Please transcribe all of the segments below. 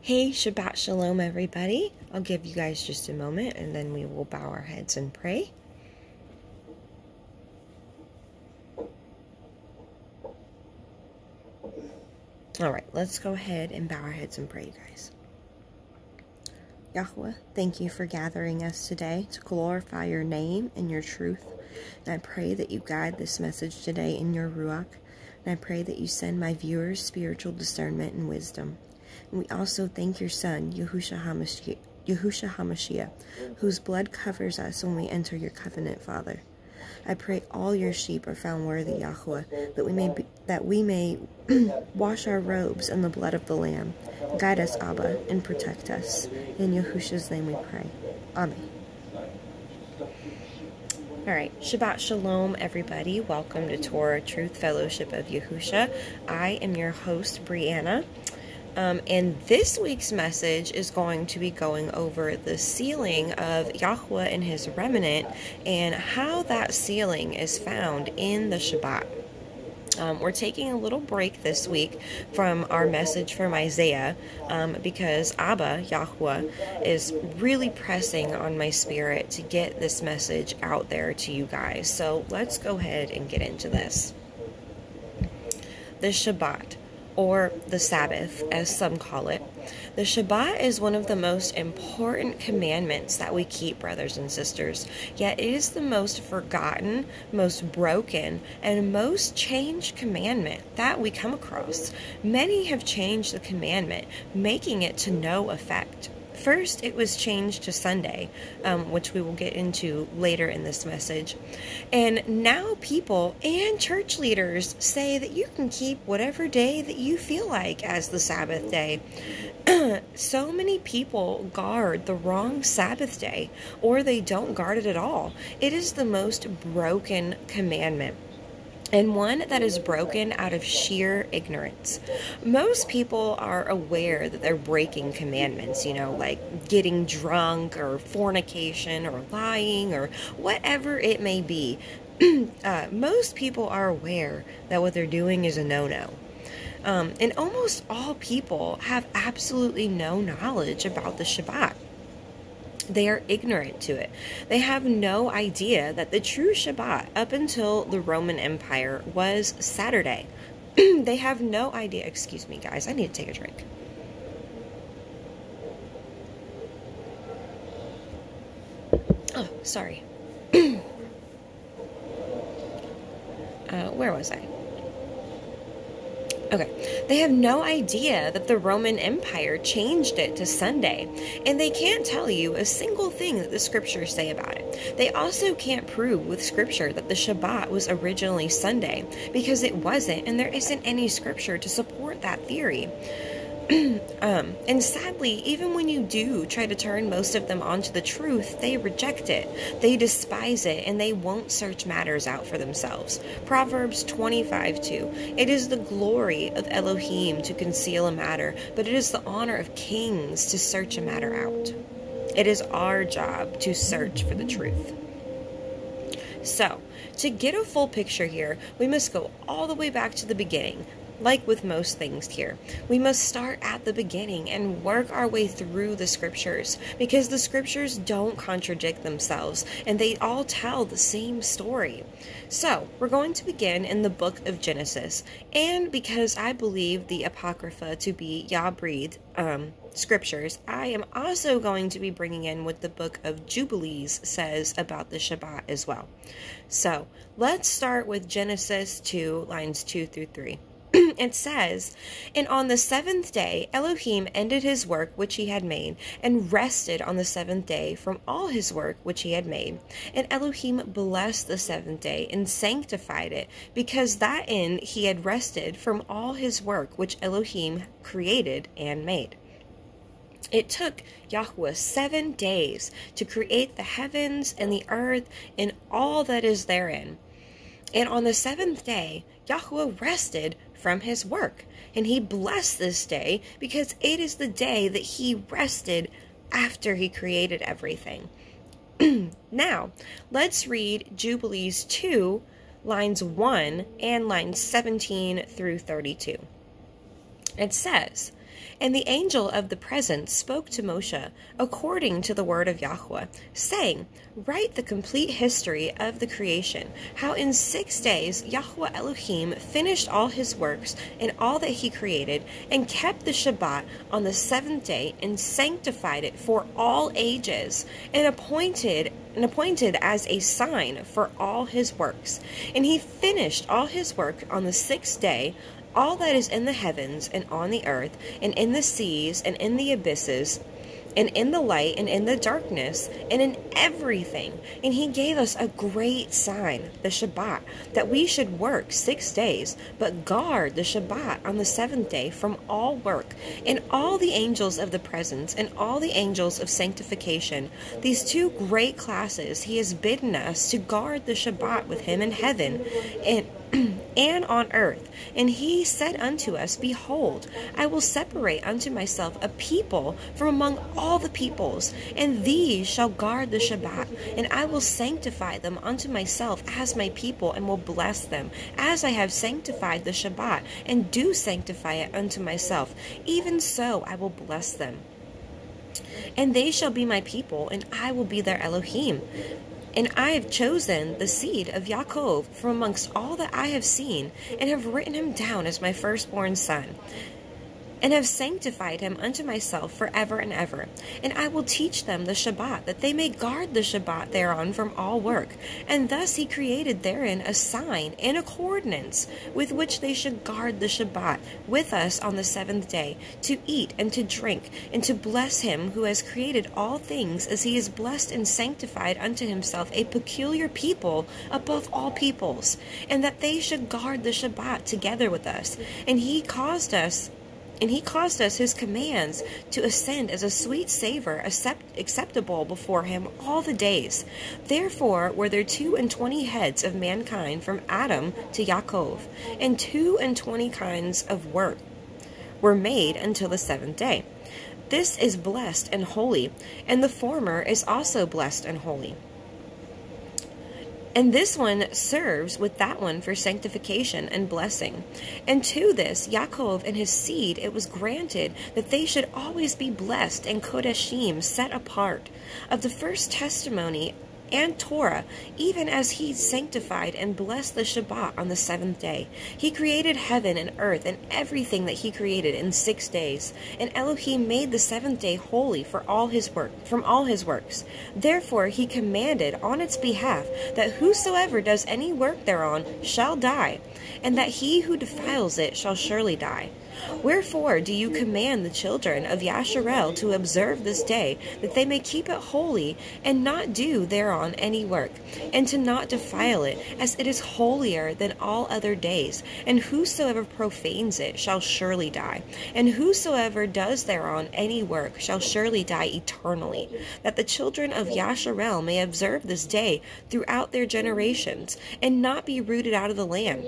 Hey, Shabbat Shalom, everybody. I'll give you guys just a moment and then we will bow our heads and pray. All right, let's go ahead and bow our heads and pray, you guys. Yahuah, thank you for gathering us today to glorify your name and your truth. And I pray that you guide this message today in your Ruach. And I pray that you send my viewers spiritual discernment and wisdom. And we also thank your Son, Yahuah HaMashiach, whose blood covers us when we enter your covenant, Father. I pray all your sheep are found worthy, Yahuah, that we may wash our robes in the blood of the Lamb. Guide us, Abba, and protect us. In Yahushua's name we pray. Amen. All right, Shabbat Shalom, everybody. Welcome to Torah Truth Fellowship of Yahushua. I am your host, Brianna. And this week's message is going to be going over the sealing of Yahuah and his remnant and how that sealing is found in the Shabbat. We're taking a little break this week from our message from Isaiah because Abba, Yahuah, is really pressing on my spirit to get this message out there to you guys. So let's go ahead and get into this. The Shabbat, or the Sabbath, as some call it. The Shabbat is one of the most important commandments that we keep, brothers and sisters, yet it is the most forgotten, most broken, and most changed commandment that we come across. Many have changed the commandment, making it to no effect. First, it was changed to Sunday, which we will get into later in this message. And now people and church leaders say that you can keep whatever day that you feel like as the Sabbath day. So many people guard the wrong Sabbath day, or they don't guard it at all. It is the most broken commandment, and one that is broken out of sheer ignorance. Most people are aware that they're breaking commandments, like getting drunk or fornication or lying or whatever it may be. Most people are aware that what they're doing is a no-no. And almost all people have absolutely no knowledge about the Shabbat. They are ignorant to it. They have no idea that the true Shabbat up until the Roman Empire was Saturday. They have no idea. Excuse me, guys. I need to take a drink. Oh, sorry. Where was I? Okay, they have no idea that the Roman Empire changed it to Sunday, and they can't tell you a single thing that the scriptures say about it. They also can't prove with scripture that the Shabbat was originally Sunday, because it wasn't, and there isn't any scripture to support that theory. And sadly, even when you do try to turn most of them onto the truth, they reject it, they despise it, and they won't search matters out for themselves. Proverbs 25:2. It is the glory of Elohim to conceal a matter, but it is the honor of kings to search a matter out. It is our job to search for the truth. So, to get a full picture here, we must go all the way back to the beginning. Like with most things here, we must start at the beginning and work our way through the scriptures, because the scriptures don't contradict themselves and they all tell the same story. So we're going to begin in the book of Genesis, and because I believe the Apocrypha to be Yah-breathed scriptures, I am also going to be bringing in what the book of Jubilees says about the Shabbat as well. So let's start with Genesis 2, lines 2 through 3. It says, "And on the seventh day Elohim ended his work which he had made, and rested on the seventh day from all his work which he had made. And Elohim blessed the seventh day, and sanctified it, because that in he had rested from all his work which Elohim created and made." It took Yahuah 7 days to create the heavens and the earth and all that is therein. And on the seventh day, Yahuah rested from his work, and he blessed this day because it is the day that he rested after he created everything. Now, let's read Jubilees 2, lines 1 and lines 17 through 32. It says, "And the angel of the presence spoke to Moshe according to the word of Yahuah, saying, Write the complete history of the creation, how in 6 days Yahuah Elohim finished all his works and all that he created, and kept the Shabbat on the 7th day, and sanctified it for all ages, and appointed as a sign for all his works. And he finished all his work on the 6th day, all that is in the heavens and on the earth, and in the seas and in the abysses, and in the light and in the darkness, and in everything. And he gave us a great sign, the Shabbat, that we should work 6 days, but guard the Shabbat on the 7th day from all work. And all the angels of the presence and all the angels of sanctification, these 2 great classes, he has bidden us to guard the Shabbat with him in heaven and on earth. And he said unto us, Behold, I will separate unto myself a people from among all the peoples, and these shall guard the Shabbat, and I will sanctify them unto myself as my people, and will bless them, as I have sanctified the Shabbat, and do sanctify it unto myself. Even so I will bless them. And they shall be my people, and I will be their Elohim. And I have chosen the seed of Yaakov from amongst all that I have seen, and have written him down as my firstborn son, and have sanctified him unto myself forever and ever. And I will teach them the Shabbat, that they may guard the Shabbat thereon from all work. And thus he created therein a sign and a coordinates, with which they should guard the Shabbat with us on the 7th day, to eat and to drink, and to bless him who has created all things, as he is blessed and sanctified unto himself a peculiar people above all peoples, and that they should guard the Shabbat together with us. And he caused us his commands to ascend as a sweet savor, acceptable before him all the days. Therefore were there 22 heads of mankind from Adam to Yaakov, and 22 kinds of work were made until the 7th day. This is blessed and holy, and the former is also blessed and holy. And this one serves with that one for sanctification and blessing. And to this, Yaakov and his seed, it was granted that they should always be blessed and qodeshiym, set apart, of the first testimony and Torah, even as he sanctified and blessed the Shabbat on the 7th day. He created heaven and earth and everything that he created in 6 days. And Elohim made the 7th day holy for all his work, from all his works. Therefore he commanded on its behalf that whosoever does any work thereon shall die, and that he who defiles it shall surely die. Wherefore do you command the children of Yasharel to observe this day, that they may keep it holy, and not do thereon any work, and to not defile it, as it is holier than all other days? And whosoever profanes it shall surely die, and whosoever does thereon any work shall surely die eternally, that the children of Yasharel may observe this day throughout their generations, and not be rooted out of the land.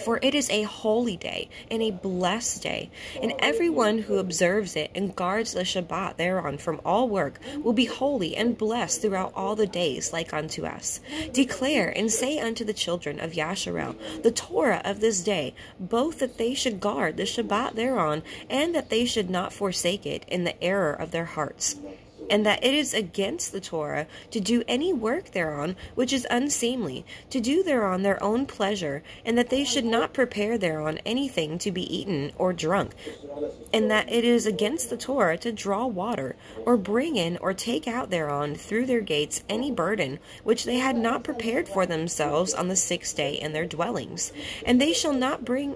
For it is a holy day, and a blessed day, and everyone who observes it and guards the Shabbat thereon from all work will be holy and blessed throughout all the days like unto us. Declare and say unto the children of Yasharel the Torah of this day, both that they should guard the Shabbat thereon, and that they should not forsake it in the error of their hearts. And that it is against the Torah to do any work thereon which is unseemly, to do thereon their own pleasure, and that they should not prepare thereon anything to be eaten or drunk, and that it is against the Torah to draw water, or bring in or take out thereon through their gates any burden which they had not prepared for themselves on the 6th day in their dwellings. And they shall not bring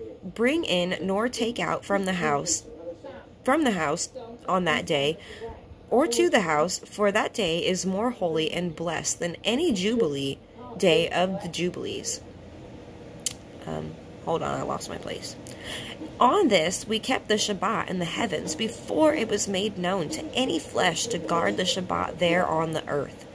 in nor take out from the house on that day, or to the house, for that day is more holy and blessed than any jubilee day of the jubilees. Hold on, I lost my place. On this we kept the Shabbat in the heavens before it was made known to any flesh to guard the Shabbat there on the earth.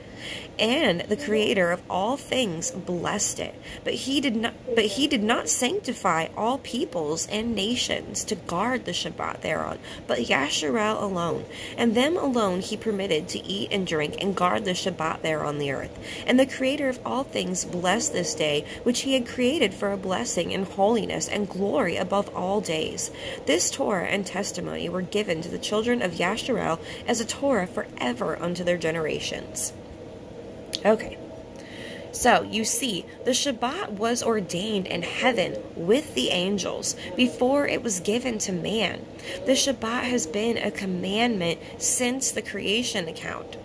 And the Creator of all things blessed it. But he did not sanctify all peoples and nations to guard the Shabbat thereon, but Yasharel alone. And them alone he permitted to eat and drink and guard the Shabbat there on the earth. And the Creator of all things blessed this day, which he had created for a blessing and holiness and glory above all days. This Torah and testimony were given to the children of Yasharel as a Torah forever unto their generations. Okay, so you see, the Shabbat was ordained in heaven with the angels before it was given to man. The Shabbat has been a commandment since the creation account.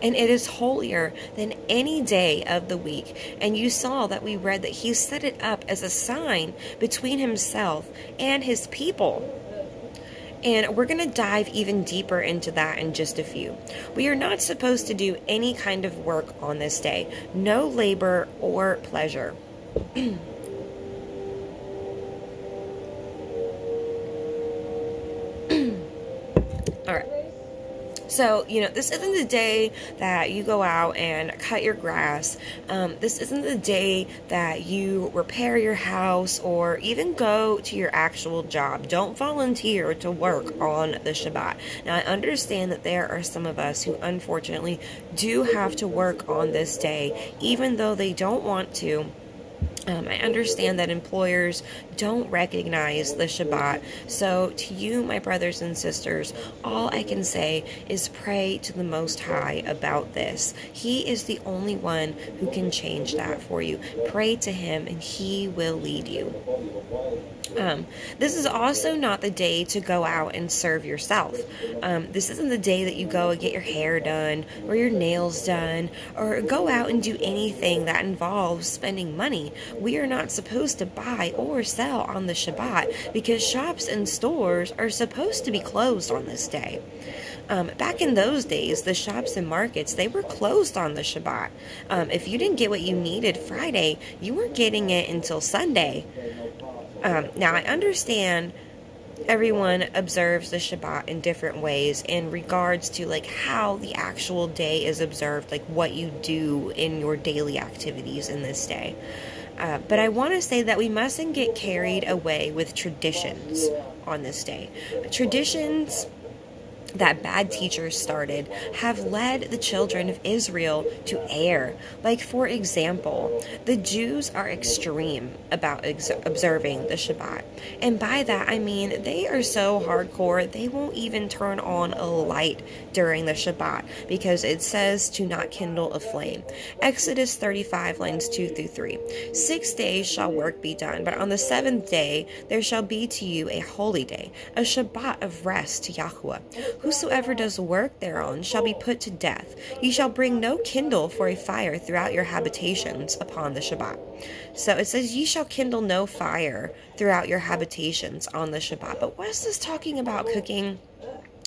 And it is holier than any day of the week. And you saw that we read that he set it up as a sign between himself and his people. And we're going to dive even deeper into that in just a few. We are not supposed to do any kind of work on this day. No labor or pleasure. All right. So, this isn't the day that you go out and cut your grass. This isn't the day that you repair your house or even go to your actual job. Don't volunteer to work on the Shabbat. Now, I understand that there are some of us who unfortunately do have to work on this day, even though they don't want to. I understand that employers don't recognize the Shabbat. So to you, my brothers and sisters, all I can say is pray to the Most High about this. He is the only one who can change that for you. Pray to him and he will lead you. This is also not the day to go out and serve yourself. This isn't the day that you go and get your hair done or your nails done or go out and do anything that involves spending money. We are not supposed to buy or sell on the Shabbat because shops and stores are supposed to be closed on this day. Back in those days, the shops and markets, they were closed on the Shabbat. If you didn't get what you needed Friday, you weren't getting it until Sunday. Now, I understand everyone observes the Shabbat in different ways in regards to how the actual day is observed, what you do in your daily activities in this day. But I want to say that we mustn't get carried away with traditions on this day. Traditions that bad teachers started have led the children of Israel to err. For example, the Jews are extreme about observing the Shabbat. And by that, I mean they are so hardcore, they won't even turn on a light during the Shabbat because it says to not kindle a flame. Exodus 35, lines 2 through 3. 6 days shall work be done, but on the 7th day there shall be to you a holy day, a Shabbat of rest to Yahuah. Whosoever does work thereon shall be put to death. Ye shall bring no kindle for a fire throughout your habitations upon the Shabbat. So it says, ye shall kindle no fire throughout your habitations on the Shabbat. But what is this talking about cooking?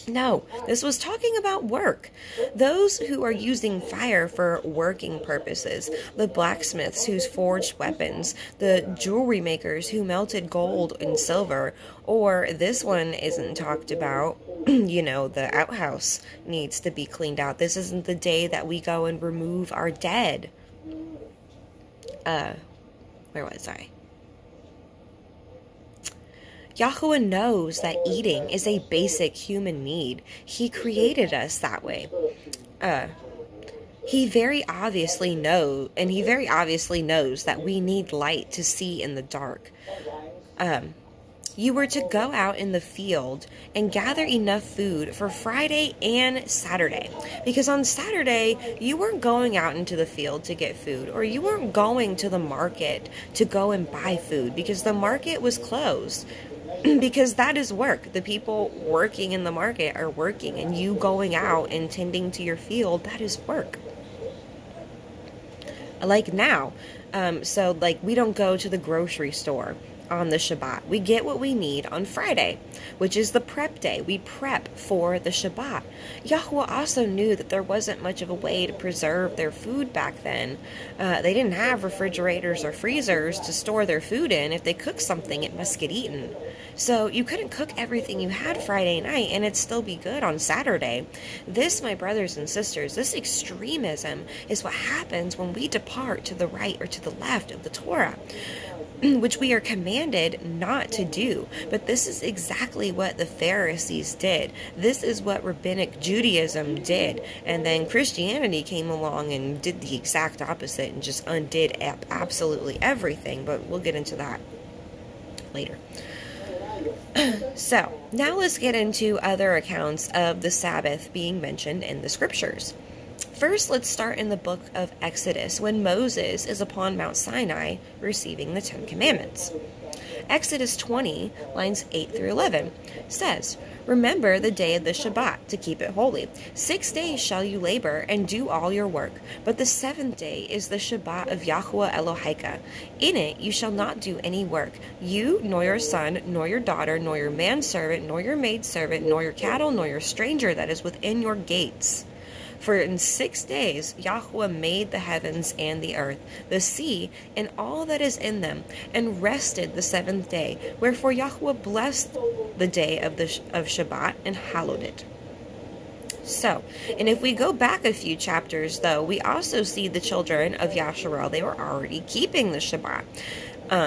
No, this was talking about work. Those who are using fire for working purposes, the blacksmiths who forged weapons, the jewelry makers who melted gold and silver, or this one isn't talked about, the outhouse needs to be cleaned out. This isn't the day that we go and remove our dead. Where was I? Yahuah knows that eating is a basic human need. He created us that way. He very obviously knows that we need light to see in the dark. You were to go out in the field and gather enough food for Friday and Saturday. Because on Saturday, you weren't going out into the field to get food, or you weren't going to the market to go and buy food because the market was closed. Because that is work. The people working in the market are working, and you going out and tending to your field, that is work. Now, we don't go to the grocery store on the Shabbat. We get what we need on Friday, which is the prep day. We prep for the Shabbat. Yahuah also knew that there wasn't much of a way to preserve their food back then. They didn't have refrigerators or freezers to store their food in. If they cooked something, it must get eaten. So you couldn't cook everything you had Friday night and it'd still be good on Saturday. This, my brothers and sisters, this extremism is what happens when we depart to the right or to the left of the Torah, which we are commanded not to do. But this is exactly what the Pharisees did. This is what Rabbinic Judaism did. And then Christianity came along and did the exact opposite and just undid absolutely everything. But we'll get into that later. So, now let's get into other accounts of the Sabbath being mentioned in the scriptures. First, let's start in the book of Exodus, when Moses is upon Mount Sinai receiving the 10 Commandments. Exodus 20, lines 8 through 11, says, "Remember the day of the Shabbat, to keep it holy. 6 days shall you labor and do all your work, but the 7th day is the Shabbat of Yahuah Eloheka. In it you shall not do any work, you, nor your son, nor your daughter, nor your manservant, nor your maidservant, nor your cattle, nor your stranger that is within your gates. For in 6 days Yahuah made the heavens and the earth, the sea, and all that is in them, and rested the 7th day. Wherefore Yahuah blessed the day of Shabbat and hallowed it." So, and if we go back a few chapters, though, we also see the children of Yasharel, they were already keeping the Shabbat.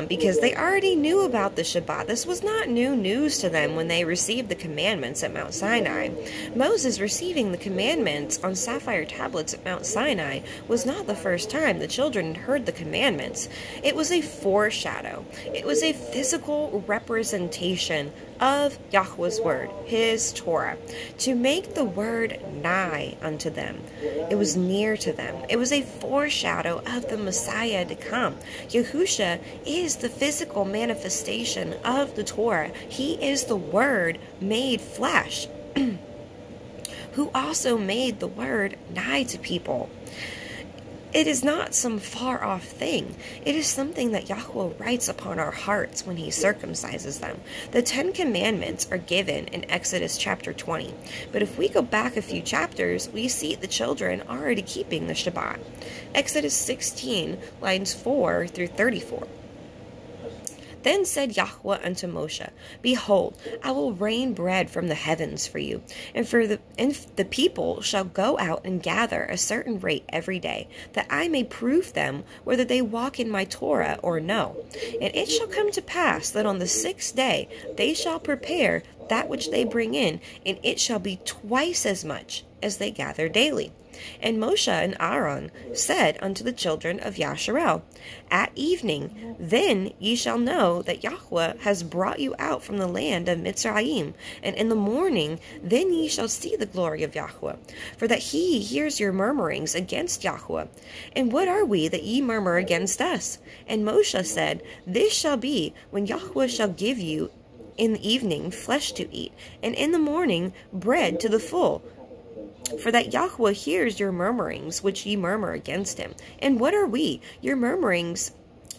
Because they already knew about the Shabbat. This was not new news to them when they received the commandments at Mount Sinai. Moses receiving the commandments on sapphire tablets at Mount Sinai was not the first time the children had heard the commandments. It was a foreshadow. It was a physical representation of Yahuah's word, his Torah, to make the word nigh unto them. It was near to them. It was a foreshadow of the Messiah to come. Yahusha is the physical manifestation of the Torah. He is the Word made flesh, who also made the Word nigh to people. It is not some far-off thing. It is something that Yahuah writes upon our hearts when he circumcises them. The 10 Commandments are given in Exodus chapter 20. But if we go back a few chapters, we see the children already keeping the Shabbat. Exodus 16, lines 4 through 34. "Then said Yahuah unto Moshe, Behold, I will rain bread from the heavens for you, and the people shall go out and gather a certain rate every day, that I may prove them whether they walk in my Torah or no. And it shall come to pass that on the 6th day they shall prepare that which they bring in, and it shall be twice as much as they gather daily. And Moshe and Aaron said unto the children of Yasharel, At evening, then ye shall know that Yahuah has brought you out from the land of Mitzrayim, and in the morning, then ye shall see the glory of Yahuah, for that he hears your murmurings against Yahuah. And what are we that ye murmur against us? And Moshe said, This shall be when Yahuah shall give you in the evening flesh to eat, and in the morning bread to the full. For that Yahuah hears your murmurings, which ye murmur against him. And what are we? Your murmurings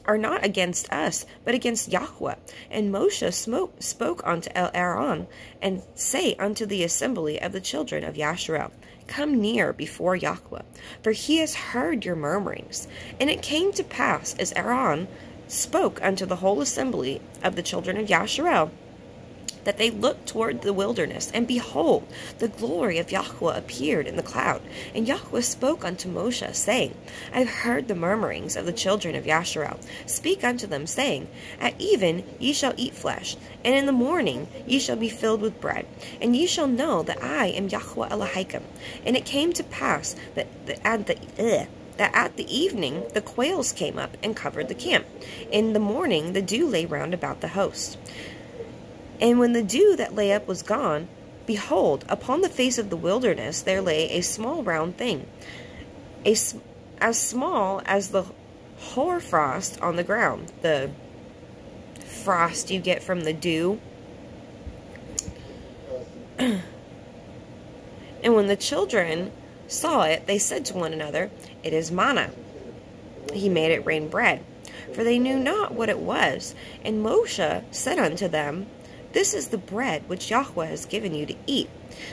are not against us, but against Yahuah. And Moshe spoke unto Aaron, and say unto the assembly of the children of Yasharel, Come near before Yahuah, for he has heard your murmurings. And it came to pass, as Aaron spoke unto the whole assembly of the children of Yasharel, that they looked toward the wilderness, and behold, the glory of Yahuah appeared in the cloud. And Yahuah spoke unto Moshe, saying, I have heard the murmurings of the children of Yasharel. Speak unto them, saying, At even ye shall eat flesh, and in the morning ye shall be filled with bread, and ye shall know that I am Yahuah Elohim. And it came to pass that at the evening the quails came up and covered the camp. In the morning the dew lay round about the host. And when the dew that lay up was gone, behold, upon the face of the wilderness there lay a small round thing, as small as the hoarfrost on the ground, the frost you get from the dew. And when the children saw it, they said to one another, It is manna. He made it rain bread. for they knew not what it was. And Moshe said unto them, This is the bread which Yahuah has given you to eat.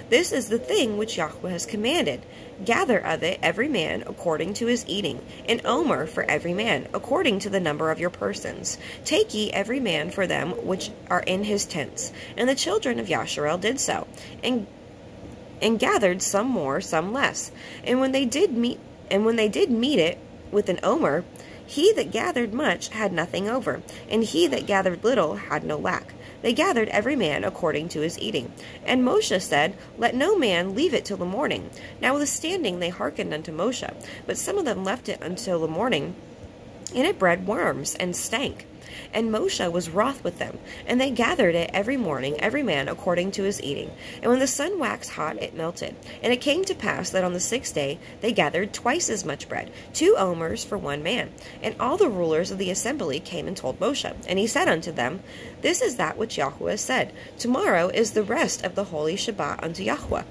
This is the thing which Yahuah has commanded. Gather of it every man according to his eating, an omer for every man, according to the number of your persons. Take ye every man for them which are in his tents. And the children of Yasharel did so, and gathered some more, some less. And when they did meet it with an omer, he that gathered much had nothing over, and he that gathered little had no lack. They gathered every man according to his eating. And Moshe said, Let no man leave it till the morning. Notwithstanding they hearkened unto Moshe, but some of them left it until the morning, and it bred worms, and stank. And Moshe was wroth with them, and they gathered it every morning, every man according to his eating. And when the sun waxed hot, it melted. And it came to pass that on the 6th day they gathered twice as much bread, 2 omers for one man. And all the rulers of the assembly came and told Moshe. And he said unto them, This is that which Yahuah has said. Tomorrow is the rest of the holy Shabbat unto Yahuah.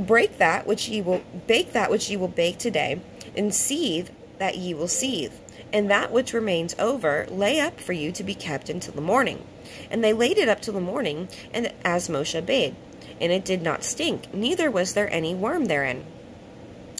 Bake that which ye will bake today, and seethe that ye will seethe. And that which remains over lay up for you to be kept until the morning. And they laid it up till the morning, and as Moshe bade. And it did not stink, neither was there any worm therein.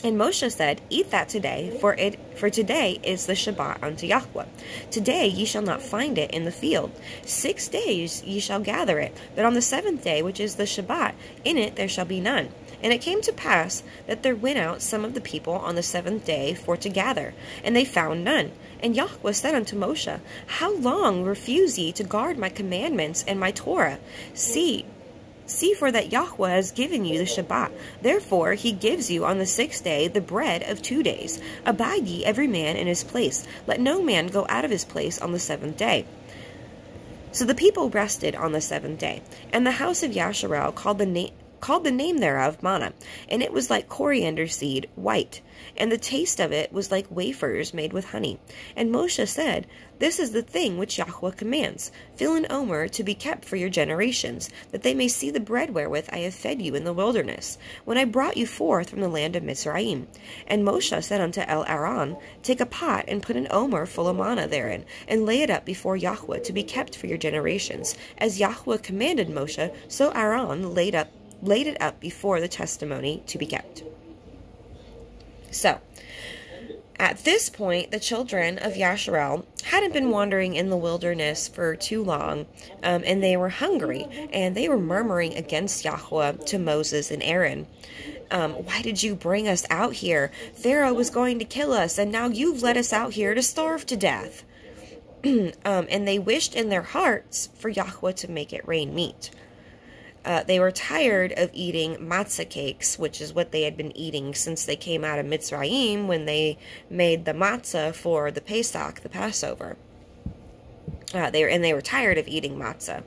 And Moshe said, Eat that today, for today is the Shabbat unto Yahuah. Today ye shall not find it in the field. 6 days ye shall gather it, but on the 7th day, which is the Shabbat, in it there shall be none. And it came to pass that there went out some of the people on the 7th day for to gather, and they found none. And Yahuah said unto Moshe, How long refuse ye to guard my commandments and my Torah? See for that Yahuah has given you the Shabbat. Therefore he gives you on the 6th day the bread of 2 days. Abide ye every man in his place. Let no man go out of his place on the 7th day. So the people rested on the 7th day. And the house of Yasharel called the name thereof manna, and it was like coriander seed, white, and the taste of it was like wafers made with honey. And Moshe said, This is the thing which Yahuah commands. Fill an omer to be kept for your generations, that they may see the bread wherewith I have fed you in the wilderness, when I brought you forth from the land of Mizraim. And Moshe said unto Aaron, Take a pot, and put an omer full of manna therein, and lay it up before Yahuah to be kept for your generations. As Yahuah commanded Moshe, so Aaron laid it up before the testimony to be kept. So, at this point, the children of Yasharel hadn't been wandering in the wilderness for too long, and they were hungry, and they were murmuring against Yahuah to Moses and Aaron. Why did you bring us out here? Pharaoh was going to kill us, and now you've let us out here to starve to death. And they wished in their hearts for Yahuah to make it rain meat. They were tired of eating matzah cakes, which is what they had been eating since they came out of Mitzrayim when they made the matzah for the Pesach, the Passover. They were tired of eating matzah.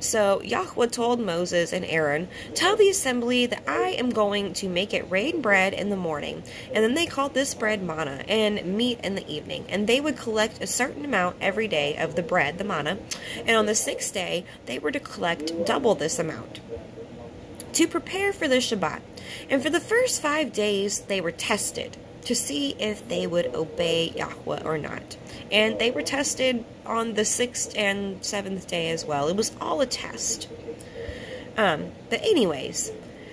So Yahuah told Moses and Aaron, Tell the assembly that I am going to make it rain bread in the morning. And then they called this bread manna, and meat in the evening. And they would collect a certain amount every day of the bread, the manna. And on the 6th day, they were to collect double this amount, to prepare for the Shabbat. And for the first 5 days, they were tested to see if they would obey Yahuah or not. And they were tested on the 6th and 7th day as well. It was all a test. But anyways,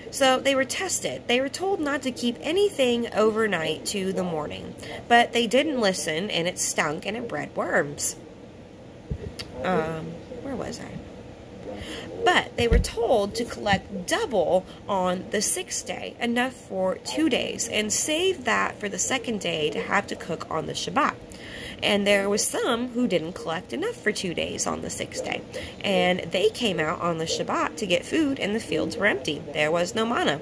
so they were tested. They were told not to keep anything overnight to the morning. But they didn't listen, and it stunk, and it bred worms. Where was I? But they were told to collect double on the 6th day, enough for 2 days, and save that for the 2nd day to have to cook on the Shabbat. And there was some who didn't collect enough for 2 days on the 6th day. And they came out on the Shabbat to get food, and the fields were empty. There was no manna.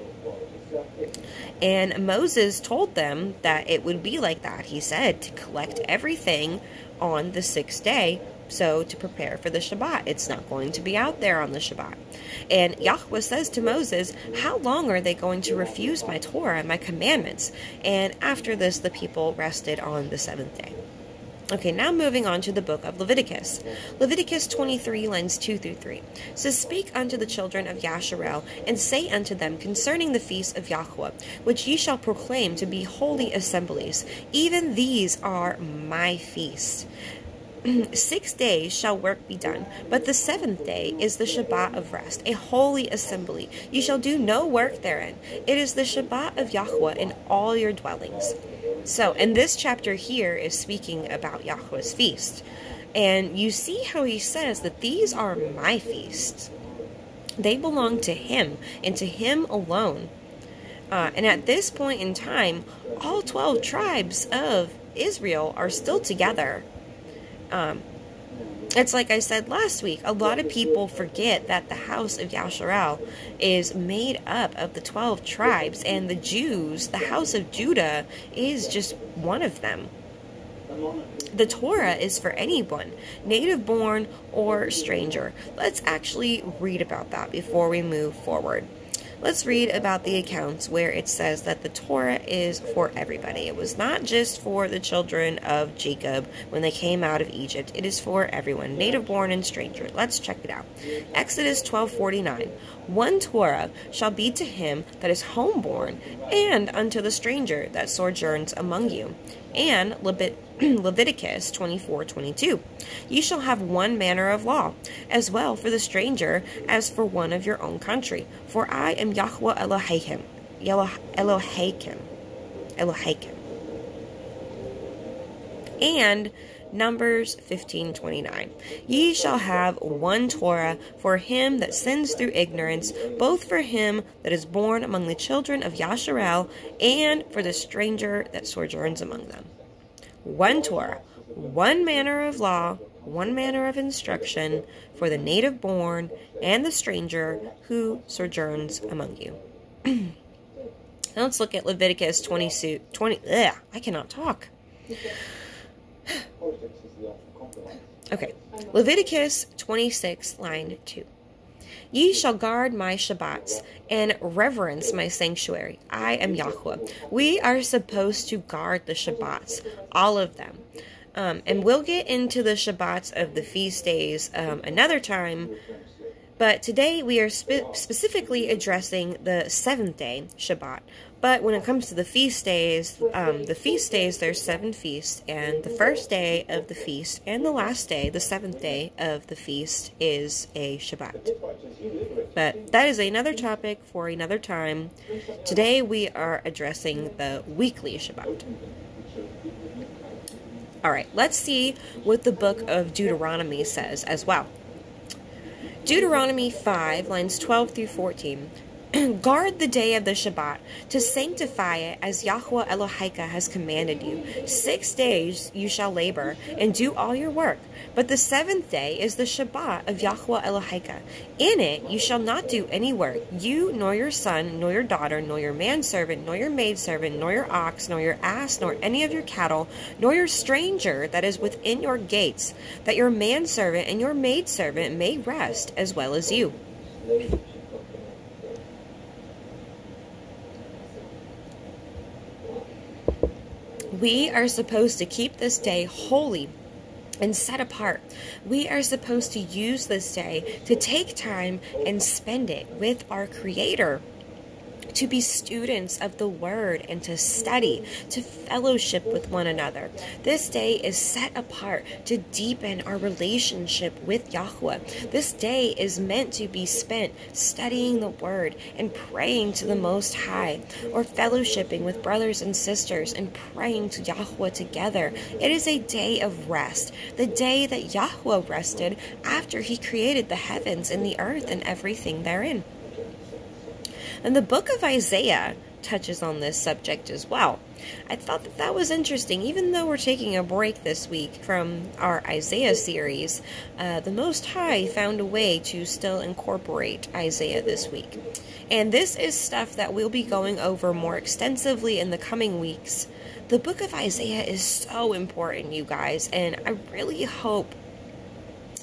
And Moses told them that it would be like that. He said to collect everything on the 6th day, so to prepare for the Shabbat. It's not going to be out there on the Shabbat. And Yahuah says to Moses, How long are they going to refuse my Torah and my commandments? And after this, the people rested on the 7th day. Okay, now moving on to the book of Leviticus. Leviticus 23, lines 2 through 3. So speak unto the children of Yasharel, and say unto them concerning the feast of Yahuah, which ye shall proclaim to be holy assemblies. Even these are my feasts. 6 days shall work be done, but the 7th day is the Shabbat of rest, a holy assembly. You shall do no work therein. It is the Shabbat of Yahuah in all your dwellings. So, and this chapter here is speaking about Yahuah's feast. And you see how he says that these are my feasts. They belong to him, and to him alone. And at this point in time, all 12 tribes of Israel are still together. It's like I said last week, a lot of people forget that the house of Yasharel is made up of the 12 tribes, and the Jews, the house of Judah, is just one of them. The Torah is for anyone, native born or stranger. Let's actually read about that before we move forward. Let's read about the accounts where it says that the Torah is for everybody. It was not just for the children of Jacob when they came out of Egypt. It is for everyone, native born and stranger. Let's check it out. Exodus 12:49. One Torah shall be to him that is homeborn, and unto the stranger that sojourns among you. And Leviticus 24:22. Ye shall have one manner of law, as well for the stranger as for one of your own country. For I am Yahuah Elohim. And Numbers 15:29. Ye shall have one Torah for him that sins through ignorance, both for him that is born among the children of Yasharel, and for the stranger that sojourns among them. One Torah, one manner of law, one manner of instruction for the native born and the stranger who sojourns among you. Now let's look at Leviticus 20. I cannot talk. Okay, Leviticus 26, line 2. Ye shall guard my Shabbats and reverence my sanctuary. I am Yahuah. We are supposed to guard the Shabbats, all of them. And we'll get into the Shabbats of the feast days another time. But today we are specifically addressing the 7th day Shabbat. But when it comes to the feast days, there's 7 feasts. And the first day of the feast and the last day, the 7th day of the feast, is a Shabbat. But that is another topic for another time. Today we are addressing the weekly Shabbat. Alright, let's see what the book of Deuteronomy says as well. Deuteronomy 5, lines 12 through 14. Guard the day of the Shabbat, to sanctify it as Yahuah Elohika has commanded you. 6 days you shall labor, and do all your work. But the 7th day is the Shabbat of Yahuah Elohika. In it you shall not do any work, you, nor your son, nor your daughter, nor your manservant, nor your maidservant, nor your ox, nor your ass, nor any of your cattle, nor your stranger that is within your gates, that your manservant and your maidservant may rest as well as you. We are supposed to keep this day holy and set apart. We are supposed to use this day to take time and spend it with our Creator, to be students of the Word and to study, to fellowship with one another. This day is set apart to deepen our relationship with Yahuah. This day is meant to be spent studying the Word and praying to the Most High, or fellowshipping with brothers and sisters and praying to Yahuah together. It is a day of rest, the day that Yahuah rested after He created the heavens and the earth and everything therein. And the book of Isaiah touches on this subject as well. I thought that was interesting. Even though we're taking a break this week from our Isaiah series, the Most High found a way to still incorporate Isaiah this week. And this is stuff that we'll be going over more extensively in the coming weeks. The book of Isaiah is so important, you guys, and I really hope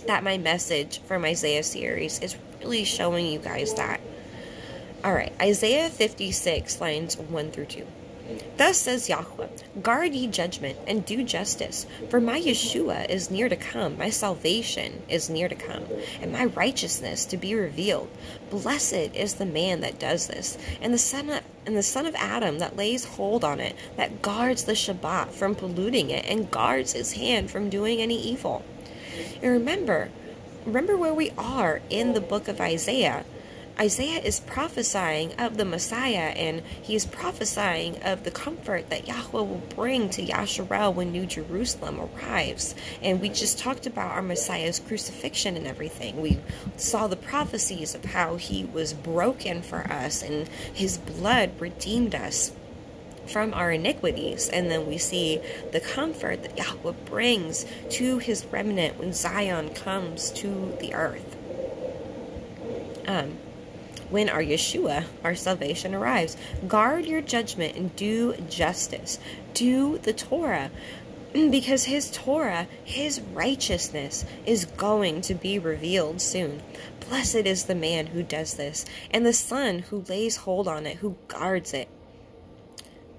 that my message from Isaiah series is really showing you guys that. Alright, Isaiah 56, lines 1 through 2. Thus says Yahuah, guard ye judgment, and do justice, for my Yeshua is near to come, my salvation is near to come, and my righteousness to be revealed. Blessed is the man that does this, and the son of Adam that lays hold on it, that guards the Shabbat from polluting it, and guards his hand from doing any evil. And remember where we are in the book of Isaiah. Isaiah is prophesying of the Messiah, and he is prophesying of the comfort that Yahuah will bring to Yasharel when New Jerusalem arrives. And we just talked about our Messiah's crucifixion and everything. We saw the prophecies of how he was broken for us, and his blood redeemed us from our iniquities. And then we see the comfort that Yahuah brings to his remnant when Zion comes to the earth. When our Yeshua, our salvation, arrives. Guard your judgment and do justice. Do the Torah, because his Torah, his righteousness, is going to be revealed soon. Blessed is the man who does this, and the son who lays hold on it, who guards it.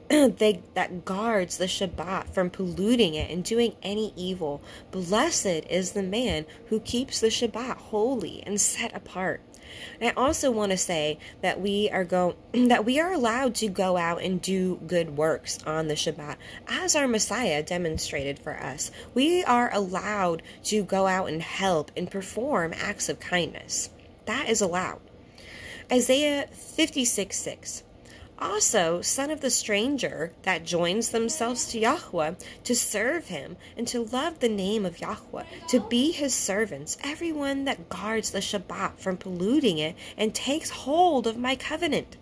That guards the Shabbat from polluting it and doing any evil. Blessed is the man who keeps the Shabbat holy and set apart. And I also want to say that we are allowed to go out and do good works on the Shabbat, as our Messiah demonstrated for us. We are allowed to go out and help and perform acts of kindness. That is allowed. Isaiah 56:6. Also, son of the stranger that joins themselves to Yahuah to serve him and to love the name of Yahuah, to be his servants, everyone that guards the Shabbat from polluting it and takes hold of my covenant.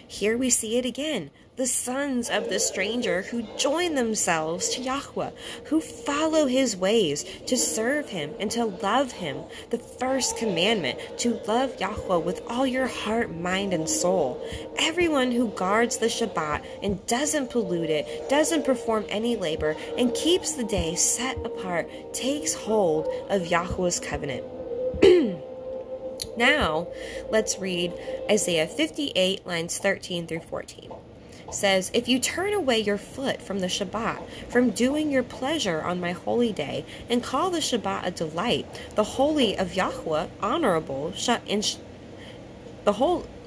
Here we see it again. The sons of the stranger who join themselves to Yahuah, who follow his ways to serve him and to love him. The first commandment, to love Yahuah with all your heart, mind, and soul. Everyone who guards the Shabbat and doesn't pollute it, doesn't perform any labor, and keeps the day set apart, takes hold of Yahuah's covenant. Now, let's read Isaiah 58, lines 13 through 14. It says, if you turn away your foot from the Shabbat, from doing your pleasure on my holy day, and call the Shabbat a delight, the holy of Yahuah honorable, the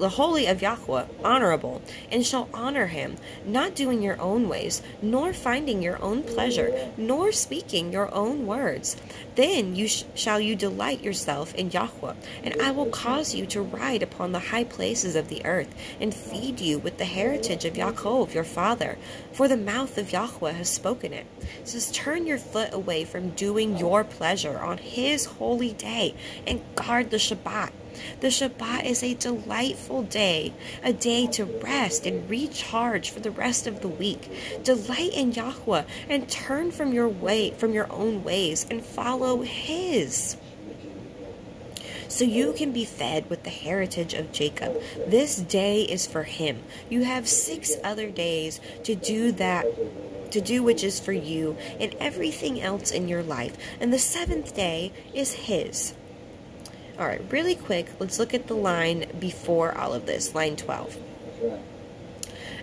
holy of Yahuah honorable, and shall honor him, not doing your own ways, nor finding your own pleasure, nor speaking your own words. Then shall you delight yourself in Yahuah, and I will cause you to ride upon the high places of the earth, and feed you with the heritage of Yaakov your father, for the mouth of Yahuah has spoken it. It says, turn your foot away from doing your pleasure on his holy day, and guard the Shabbat. The Shabbat is a delightful day, a day to rest and recharge for the rest of the week. Delight in Yahuah and turn from your own ways and follow his, so you can be fed with the heritage of Jacob. This day is for him. You have 6 other days to do which is for you and everything else in your life, and the 7th day is his. All right, really quick, let's look at the line before all of this, line 12.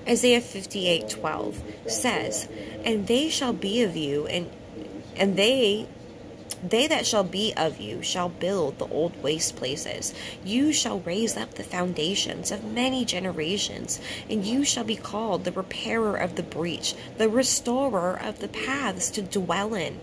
Isaiah 58:12 says, and they shall be of you, and they that shall be of you shall build the old waste places. You shall raise up the foundations of many generations, and you shall be called the repairer of the breach, the restorer of the paths to dwell in.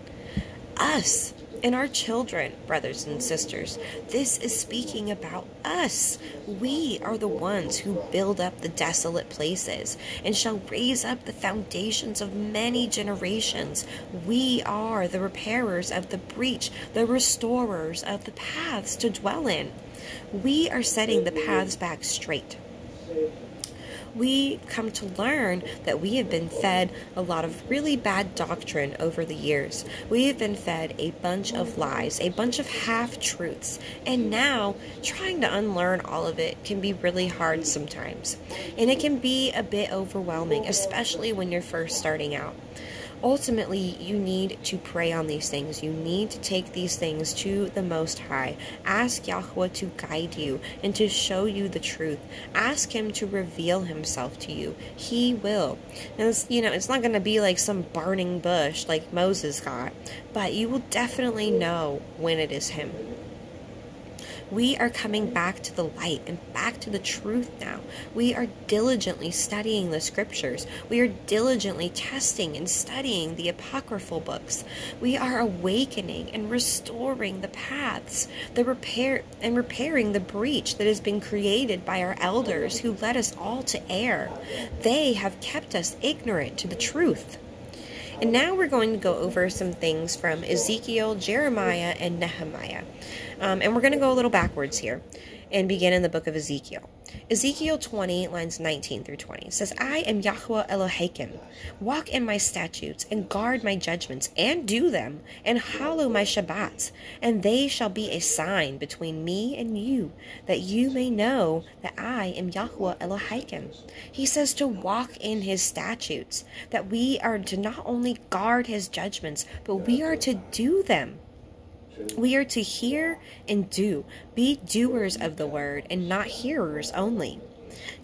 Us and our children, brothers and sisters. This is speaking about us. We are the ones who build up the desolate places and shall raise up the foundations of many generations. We are the repairers of the breach, the restorers of the paths to dwell in. We are setting the paths back straight. We come to learn that we have been fed a lot of really bad doctrine over the years. We have been fed a bunch of lies, a bunch of half-truths, and now trying to unlearn all of it can be really hard sometimes. And it can be a bit overwhelming, especially when you're first starting out. Ultimately, you need to pray on these things. You need to take these things to the Most High. Ask Yahuah to guide you and to show you the truth. Ask Him to reveal Himself to you. He will. And it's not going to be like some burning bush like Moses got, but you will definitely know when it is Him. We are coming back to the light and back to the truth now. We are diligently studying the scriptures. We are diligently testing and studying the apocryphal books. We are awakening and restoring the paths, repairing the breach that has been created by our elders who led us all to err. They have kept us ignorant to the truth. And now we're going to go over some things from Ezekiel, Jeremiah, and Nehemiah. And we're going to go a little backwards here and begin in the book of Ezekiel. Ezekiel 20, lines 19 through 20 says, I am Yahuah Elohim. Walk in my statutes and guard my judgments and do them and hallow my Shabbats. And they shall be a sign between me and you, that you may know that I am Yahuah Elohim. He says to walk in his statutes, that we are to not only guard his judgments, but we are to do them. We are to hear and do. Be doers of the word and not hearers only.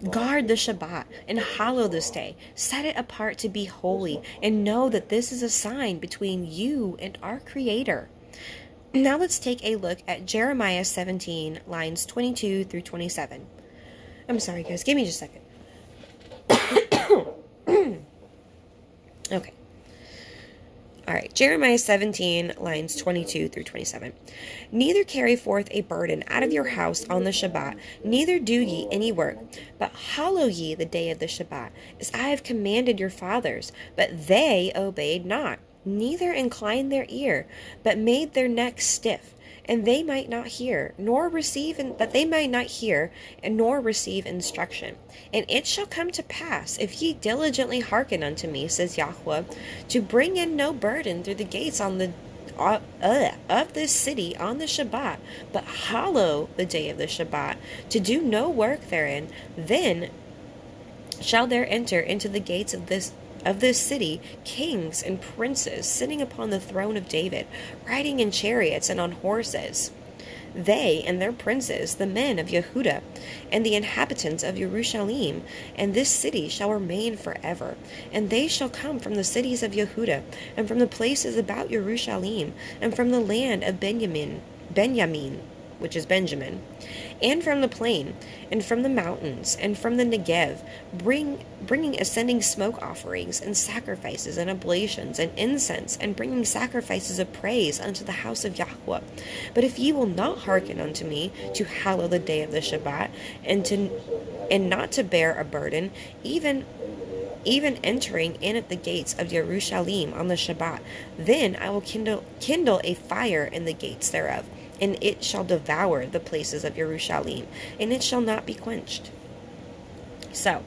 Guard the Shabbat and hallow this day. Set it apart to be holy and know that this is a sign between you and our Creator. Now let's take a look at Jeremiah 17, lines 22 through 27. I'm sorry, guys. Give me just a second. Okay. All right, Jeremiah 17, lines 22 through 27. Neither carry forth a burden out of your house on the Shabbat, neither do ye any work, but hallow ye the day of the Shabbat, as I have commanded your fathers. But they obeyed not, neither inclined their ear, but made their necks stiff, and they might not hear, nor receive instruction. And it shall come to pass, if ye diligently hearken unto me, says Yahuah, to bring in no burden through the gates of this city on the Shabbat, but hallow the day of the Shabbat, to do no work therein, then shall there enter into the gates of this city kings and princes sitting upon the throne of David, riding in chariots and on horses. They and their princes, the men of Yehudah, and the inhabitants of Jerusalem, and this city shall remain forever. And they shall come from the cities of Yehudah, and from the places about Jerusalem, and from the land of Benjamin, which is Benjamin, and from the plain, and from the mountains, and from the Negev, bringing ascending smoke offerings, and sacrifices, and oblations, and incense, and bringing sacrifices of praise unto the house of Yahuah. But if ye will not hearken unto me, to hallow the day of the Shabbat, and not to bear a burden, even entering in at the gates of Jerusalem on the Shabbat, then I will kindle a fire in the gates thereof, and it shall devour the places of Jerusalem, and it shall not be quenched. So,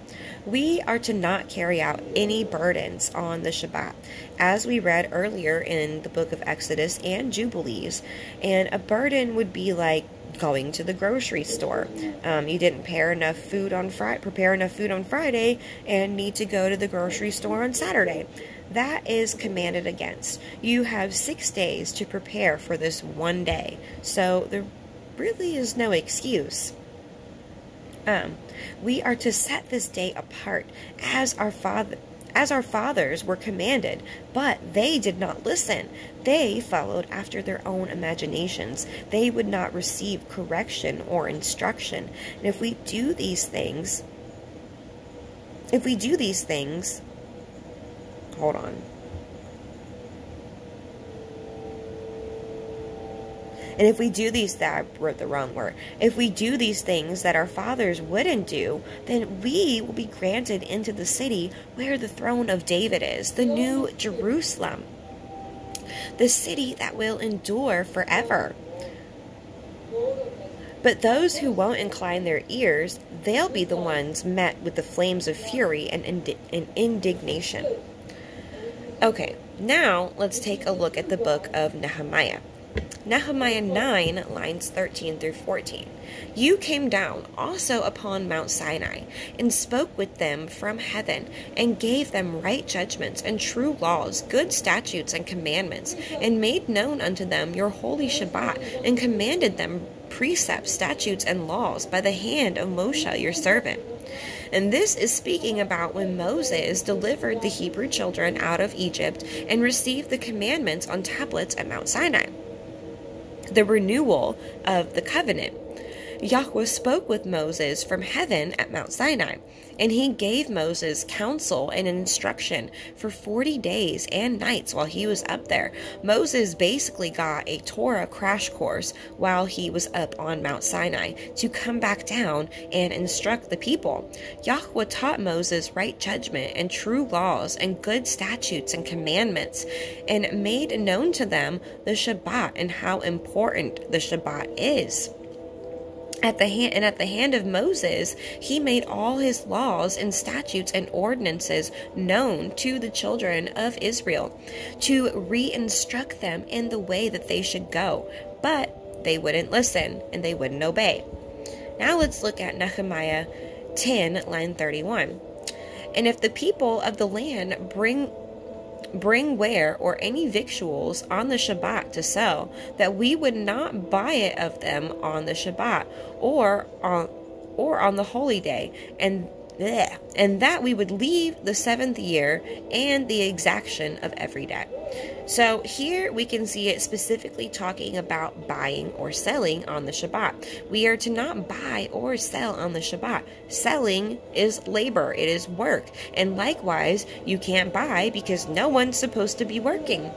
we are to not carry out any burdens on the Shabbat, as we read earlier in the book of Exodus and Jubilees. And a burden would be like going to the grocery store. You didn't prepare enough food on Friday and need to go to the grocery store on Saturday. That is commanded against. You have 6 days to prepare for this one day. So there really is no excuse. We are to set this day apart as our fathers were commanded, but they did not listen. They followed after their own imaginations. They would not receive correction or instruction. And if we do these things, hold on. And if we do I wrote the wrong word. If we do these things that our fathers wouldn't do, then we will be granted into the city where the throne of David is, the new Jerusalem, the city that will endure forever. But those who won't incline their ears, they'll be the ones met with the flames of fury and indignation. Okay, now let's take a look at the book of Nehemiah. Nehemiah 9, lines 13 through 14. You came down also upon Mount Sinai, and spoke with them from heaven, and gave them right judgments, and true laws, good statutes, and commandments, and made known unto them your holy Shabbat, and commanded them precepts, statutes, and laws by the hand of Moshe your servant. And this is speaking about when Moses delivered the Hebrew children out of Egypt and received the commandments on tablets at Mount Sinai, the renewal of the covenant. Yahuah spoke with Moses from heaven at Mount Sinai, and he gave Moses counsel and instruction for 40 days and nights while he was up there. Moses basically got a Torah crash course while he was up on Mount Sinai to come back down and instruct the people. Yahuah taught Moses right judgment and true laws and good statutes and commandments, and made known to them the Shabbat and how important the Shabbat is. At the hand of Moses, he made all his laws and statutes and ordinances known to the children of Israel, to re-instruct them in the way that they should go. But they wouldn't listen, and they wouldn't obey. Now let's look at Nehemiah 10, line 31. And if the people of the land bring ware or any victuals on the Shabbat to sell, that we would not buy it of them on the Shabbat or on the holy day, and that we would leave the 7th year and the exaction of every day. So here we can see it specifically talking about buying or selling on the Shabbat. We are to not buy or sell on the Shabbat. Selling is labor, it is work. And likewise, you can't buy because no one's supposed to be working.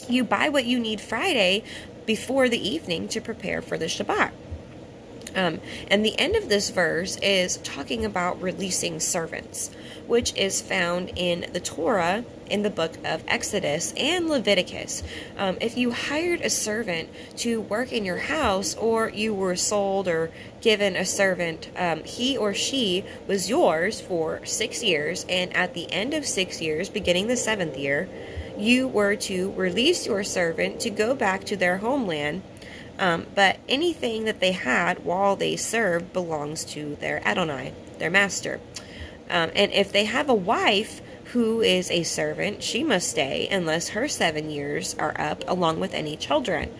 You buy what you need Friday before the evening to prepare for the Shabbat. And the end of this verse is talking about releasing servants, which is found in the Torah in the book of Exodus and Leviticus. If you hired a servant to work in your house, or you were sold or given a servant, he or she was yours for 6 years, and at the end of 6 years, beginning the 7th year, you were to release your servant to go back to their homeland. But anything that they had while they served belongs to their Adonai, their master. And if they have a wife who is a servant, she must stay unless her 7 years are up, along with any children.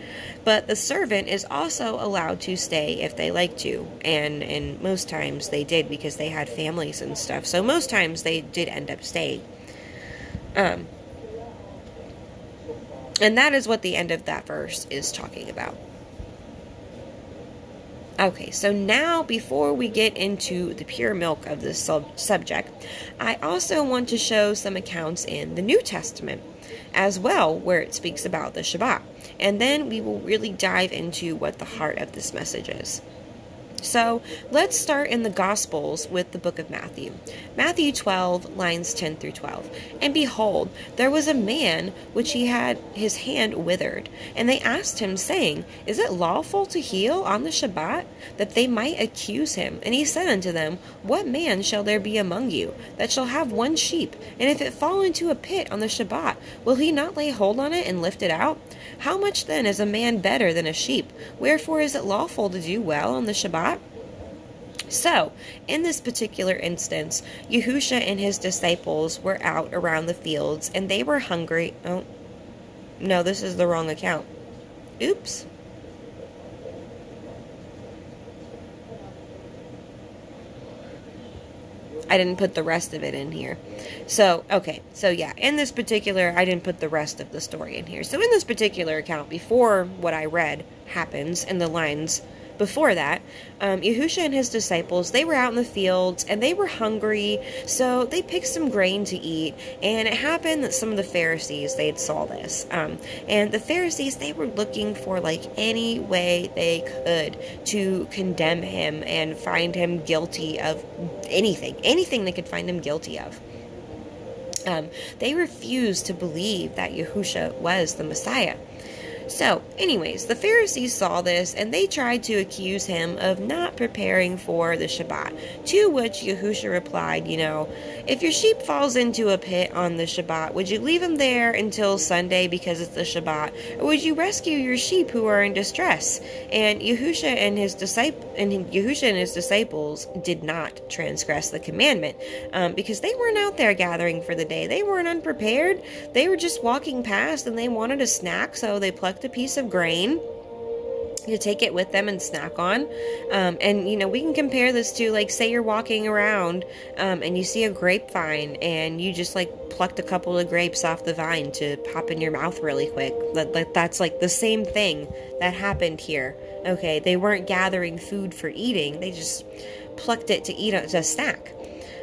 But the servant is also allowed to stay if they like to. And most times they did, because they had families and stuff. So most times they did end up staying. And that is what the end of that verse is talking about. Okay, so now before we get into the pure milk of this subject, I also want to show some accounts in the New Testament as well, where it speaks about the Shabbat. And then we will really dive into what the heart of this message is. So let's start in the Gospels with the book of Matthew. Matthew 12, lines 10 through 12. And behold, there was a man which he had his hand withered. And they asked him, saying, Is it lawful to heal on the Shabbat? That they might accuse him. And he said unto them, What man shall there be among you that shall have one sheep? And if it fall into a pit on the Shabbat, will he not lay hold on it and lift it out? How much then is a man better than a sheep? Wherefore is it lawful to do well on the Shabbat? So, in this particular instance, Yahushua and his disciples were out around the fields, and they were hungry. Oh, no, this is the wrong account. Oops. I didn't put the rest of it in here. So, okay. So, yeah, in this particular, I didn't put the rest of the story in here. So, in this particular account, before what I read happens in the lines before that, Yahushua and his disciples, they were out in the fields, and they were hungry, so they picked some grain to eat, and it happened that some of the Pharisees, they saw this, and the Pharisees, they were looking for, like, any way they could to condemn him and find him guilty of anything they could find him guilty of. They refused to believe that Yahushua was the Messiah. So, anyways, the Pharisees saw this, and they tried to accuse him of not preparing for the Shabbat, to which Yahushua replied, if your sheep falls into a pit on the Shabbat, would you leave him there until Sunday because it's the Shabbat, or would you rescue your sheep who are in distress? And Yahushua and his disciples did not transgress the commandment, because they weren't out there gathering for the day. They weren't unprepared. They were just walking past, and they wanted a snack, so they plucked a piece of grain to take it with them and snack on. And we can compare this to, like, say you're walking around and you see a grapevine and you just plucked a couple of grapes off the vine to pop in your mouth really quick. That's like the same thing that happened here. Okay, they weren't gathering food for eating, they just plucked it to eat as a snack.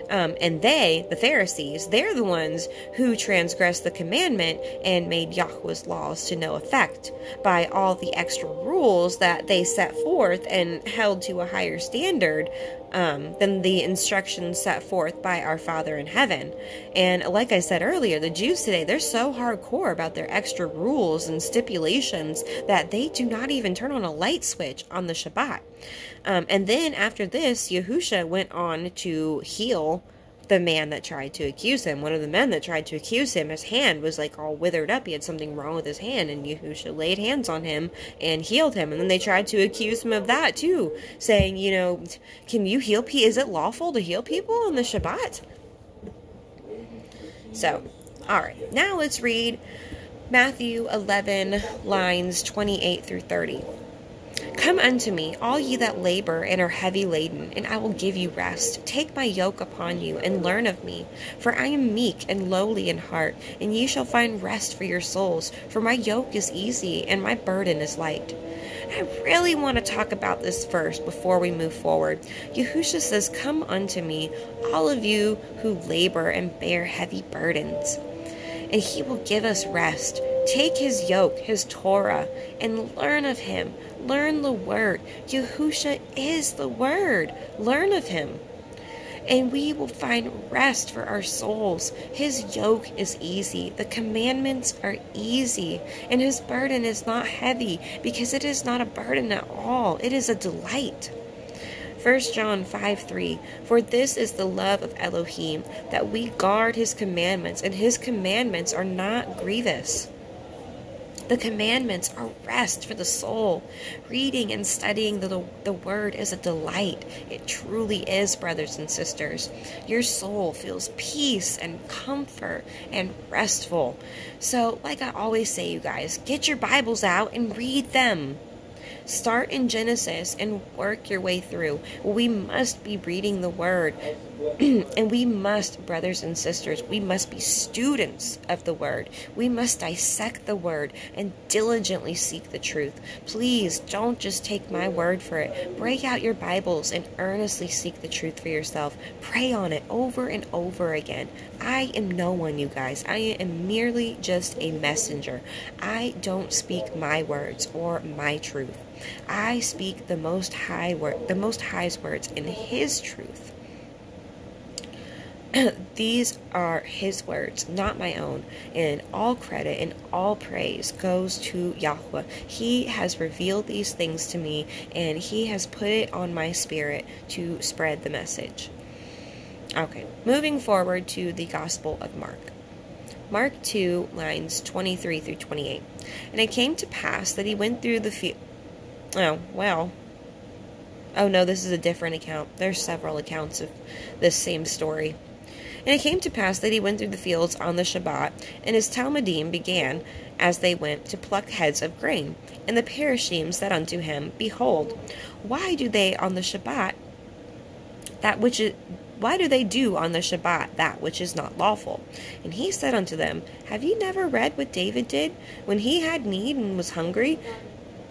And they, the Pharisees, they're the ones who transgressed the commandment and made Yahuah's laws to no effect by all the extra rules that they set forth and held to a higher standard than the instructions set forth by our Father in heaven. And like I said earlier, the Jews today, they're so hardcore about their extra rules and stipulations that they do not even turn on a light switch on the Shabbat. And then after this, Yahushua went on to heal the man that tried to accuse him. One of the men that tried to accuse him, his hand was all withered up. He had something wrong with his hand, and Yahushua laid hands on him and healed him. And then they tried to accuse him of that too, saying, can you heal people? Is it lawful to heal people on the Shabbat? So, all right, now let's read Matthew 11, lines 28 through 30. Come unto me, all ye that labor and are heavy laden, and I will give you rest. Take my yoke upon you, and learn of me. For I am meek and lowly in heart, and ye shall find rest for your souls. For my yoke is easy, and my burden is light. I really want to talk about this first before we move forward. Yahushua says, come unto me, all of you who labor and bear heavy burdens, and he will give us rest. Take his yoke, his Torah, and learn of him. Learn the word. Yahushua is the word. Learn of him. And we will find rest for our souls. His yoke is easy. The commandments are easy. And his burden is not heavy, because it is not a burden at all. It is a delight. 1 John 5:3, for this is the love of Elohim, that we guard his commandments, and his commandments are not grievous. The commandments are rest for the soul. Reading and studying the word is a delight. It truly is, brothers and sisters. Your soul feels peace and comfort and restful. So, like I always say, you guys, get your Bibles out and read them. Start in Genesis and work your way through. We must be reading the word. And we must, brothers and sisters, we must be students of the word. We must dissect the word and diligently seek the truth. Please don't just take my word for it. Break out your Bibles and earnestly seek the truth for yourself. Pray on it over and over again. I am no one, you guys. I am merely just a messenger. I don't speak my words or my truth. I speak the Most High word, the Most High's words in his truth. These are his words, not my own, and all credit and all praise goes to Yahuah. He has revealed these things to me, and he has put it on my spirit to spread the message. Okay, moving forward to the Gospel of Mark. Mark 2, lines 23 through 28. And it came to pass that he went through the field. Oh, well. Oh, no, this is a different account. There's several accounts of this same story. And it came to pass that he went through the fields on the Shabbat, and his Talmudim began, as they went, to pluck heads of grain. And the qodeshiym said unto him, Behold, why do they on the Shabbat why do they do on the Shabbat that which is not lawful? And he said unto them, Have ye never read what David did, when he had need and was hungry?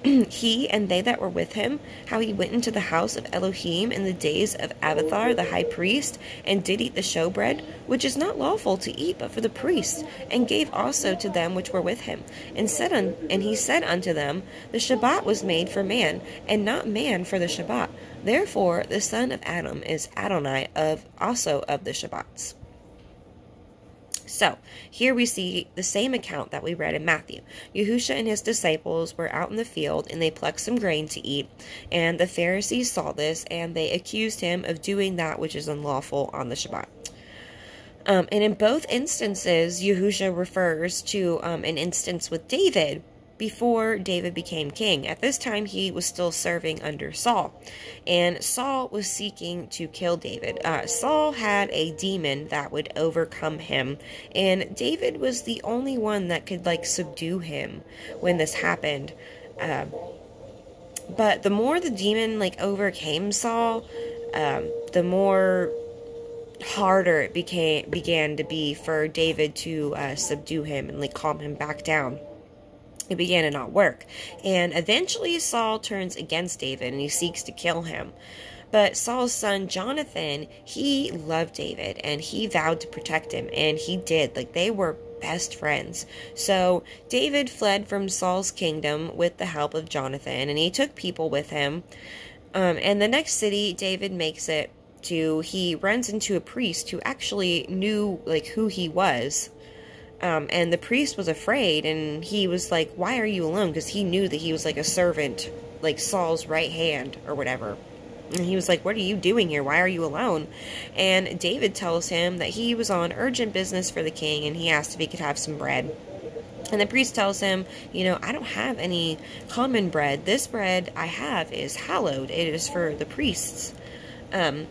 He and they that were with him, how he went into the house of Elohim in the days of Abiathar the high priest, and did eat the showbread, which is not lawful to eat but for the priests, and gave also to them which were with him. And he said unto them, The Shabbat was made for man, and not man for the Shabbat. Therefore the son of Adam is Adonai also of the Shabbats. So, here we see the same account that we read in Matthew. Yahushua and his disciples were out in the field, and they plucked some grain to eat. And the Pharisees saw this, and they accused him of doing that which is unlawful on the Shabbat. And in both instances, Yahushua refers to an instance with David before David became king. At this time, he was still serving under Saul, and Saul was seeking to kill David. Saul had a demon that would overcome him, and David was the only one that could, like, subdue him when this happened. But the more the demon, like, overcame Saul, the more harder it began to be for David to subdue him and, like, calm him back down. It began to not work. And eventually Saul turns against David and he seeks to kill him. But Saul's son Jonathan, he loved David and he vowed to protect him, and he did. Like, they were best friends. So David fled from Saul's kingdom with the help of Jonathan, and he took people with him. And the next city David makes it to, he runs into a priest who actually knew, like, who he was. And the priest was afraid, and he was like, why are you alone? Because he knew that he was like a servant, like Saul's right hand or whatever. And he was like, what are you doing here? Why are you alone? And David tells him that he was on urgent business for the king, and he asked if he could have some bread. And the priest tells him, you know, I don't have any common bread. This bread I have is hallowed. It is for the priests.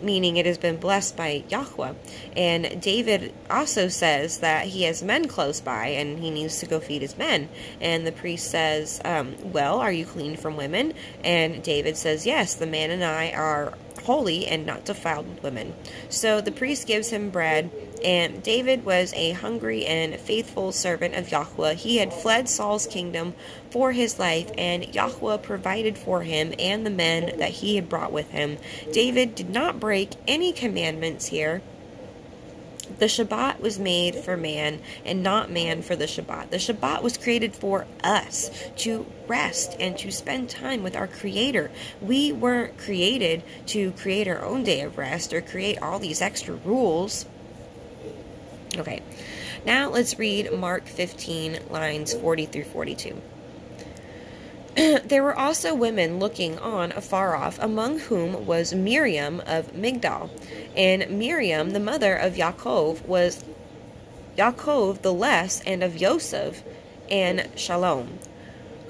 Meaning it has been blessed by Yahuah. And David also says that he has men close by and he needs to go feed his men. And the priest says, well, are you clean from women? And David says, yes, the man and I are holy and not defiled with women. So the priest gives him bread, and David was a hungry and faithful servant of Yahuah. He had fled Saul's kingdom for his life, and Yahuah provided for him and the men that he had brought with him. David did not break any commandments here. The Shabbat was made for man and not man for the Shabbat. The Shabbat was created for us to rest and to spend time with our Creator. We weren't created to create our own day of rest or create all these extra rules. Okay, now let's read Mark 15, lines 40 through 42. There were also women looking on afar off, among whom was Miriam of Migdal. And Miriam, the mother of Yaakov, was Yaakov the Less, and of Yosef and Shalom,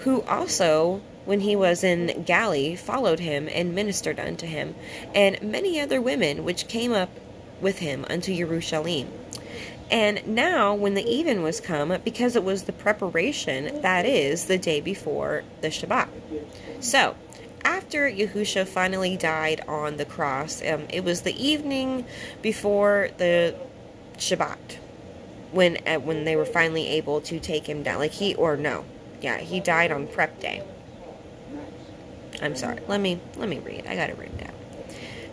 who also, when he was in Galilee, followed him and ministered unto him, and many other women which came up with him unto Jerusalem. And now, when the even was come, because it was the preparation, that is, the day before the Shabbat. So, after Yahushua finally died on the cross, it was the evening before the Shabbat, when they were finally able to take him down. Like, he died on prep day. I'm sorry, let me read. I got it written down.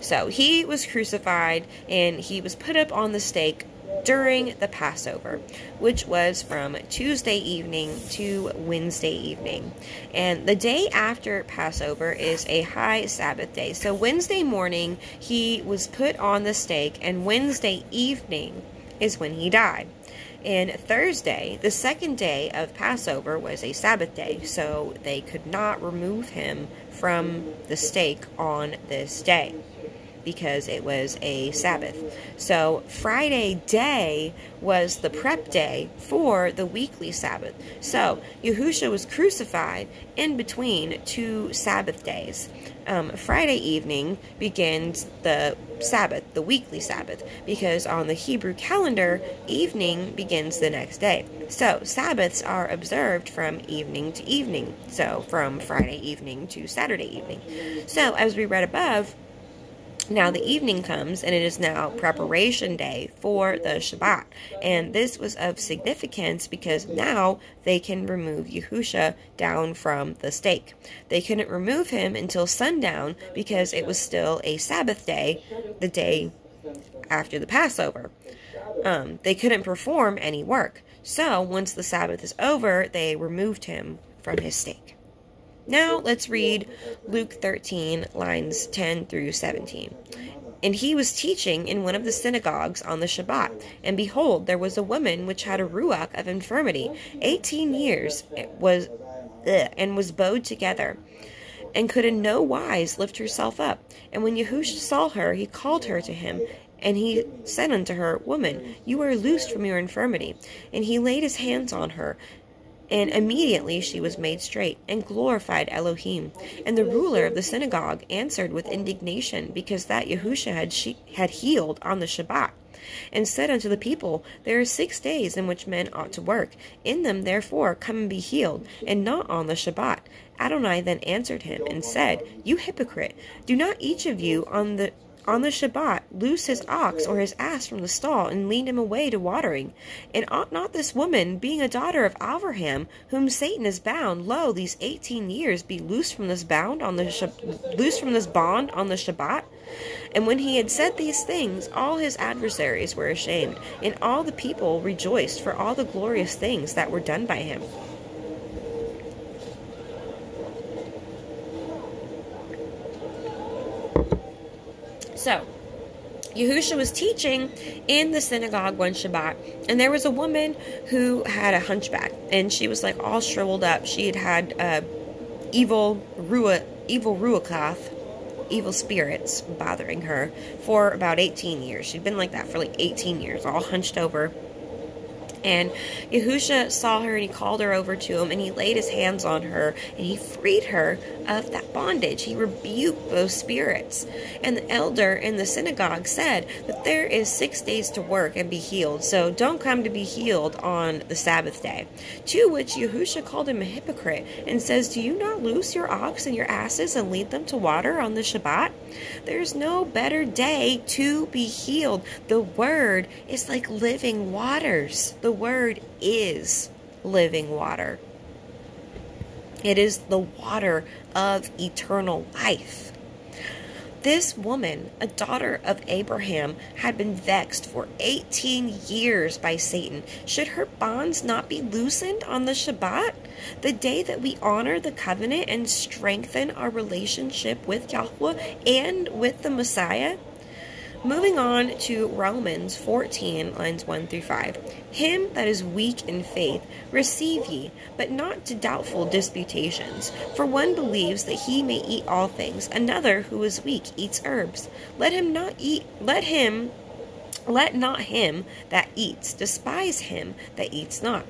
So, he was crucified, and he was put up on the stake during the Passover, which was from Tuesday evening to Wednesday evening. And the day after Passover is a high Sabbath day. So Wednesday morning, he was put on the stake, and Wednesday evening is when he died. And Thursday, the second day of Passover, was a Sabbath day, so they could not remove him from the stake on this day, because it was a Sabbath. So Friday day was the prep day for the weekly Sabbath. So Yahushua was crucified in between two Sabbath days. Friday evening begins the Sabbath, the weekly Sabbath, because on the Hebrew calendar, evening begins the next day. So Sabbaths are observed from evening to evening. So from Friday evening to Saturday evening. So as we read above, now the evening comes, and it is now preparation day for the Shabbat. And this was of significance because now they can remove Yahushua down from the stake. They couldn't remove him until sundown because it was still a Sabbath day, the day after the Passover. They couldn't perform any work. So once the Sabbath is over, they removed him from his stake. Now let's read Luke 13, lines 10 through 17. And he was teaching in one of the synagogues on the Shabbat. And behold, there was a woman which had a ruach of infirmity, 18 years, and was bowed together, and could in no wise lift herself up. And when Yahuah saw her, he called her to him, and he said unto her, Woman, you are loosed from your infirmity. And he laid his hands on her, and immediately she was made straight, and glorified Elohim. And the ruler of the synagogue answered with indignation, because that Yahuah had healed on the Shabbat, and said unto the people, There are 6 days in which men ought to work. In them therefore come and be healed, and not on the Shabbat. Adonai then answered him, and said, You hypocrite, do not each of you on the Shabbat loose his ox or his ass from the stall, and lead him away to watering? And ought not this woman, being a daughter of Abraham, whom Satan is bound, lo, these 18 years, be loosed from this bond on the Shabbat? And when he had said these things, all his adversaries were ashamed, and all the people rejoiced for all the glorious things that were done by him. So, Yahuah was teaching in the synagogue one Shabbat, and there was a woman who had a hunchback, and she was like all shriveled up. She had evil spirits bothering her for about 18 years. She'd been like that for like 18 years, all hunched over. And Yahuah saw her, and he called her over to him, and he laid his hands on her, and he freed her of that bondage. He rebuked those spirits. And the elder in the synagogue said that there is 6 days to work and be healed, so don't come to be healed on the Sabbath day. To which Yahuah called him a hypocrite, and says, Do you not loose your ox and your asses and lead them to water on the Shabbat? There's no better day to be healed. The word is like living waters. The word is living water. It is the water of eternal life. This woman, a daughter of Abraham, had been vexed for 18 years by Satan. Should her bonds not be loosened on the Shabbat, the day that we honor the covenant and strengthen our relationship with Yahuah and with the Messiah? Moving on to Romans 14, lines 1 through 5. Him that is weak in faith receive ye, but not to doubtful disputations. For one believes that he may eat all things, another who is weak eats herbs. Let not him that eats despise him that eats not.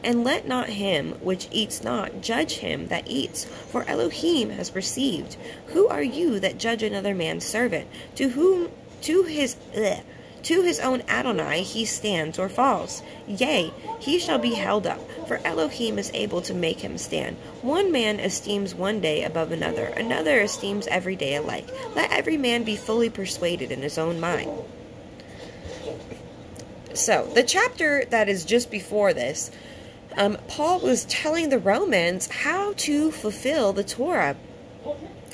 And let not him which eats not judge him that eats, for Elohim has received. Who are you that judge another man's servant? To his own Adonai he stands or falls. Yea, he shall be held up, for Elohim is able to make him stand. One man esteems one day above another, another esteems every day alike. Let every man be fully persuaded in his own mind. So, the chapter that is just before this, Paul was telling the Romans how to fulfill the Torah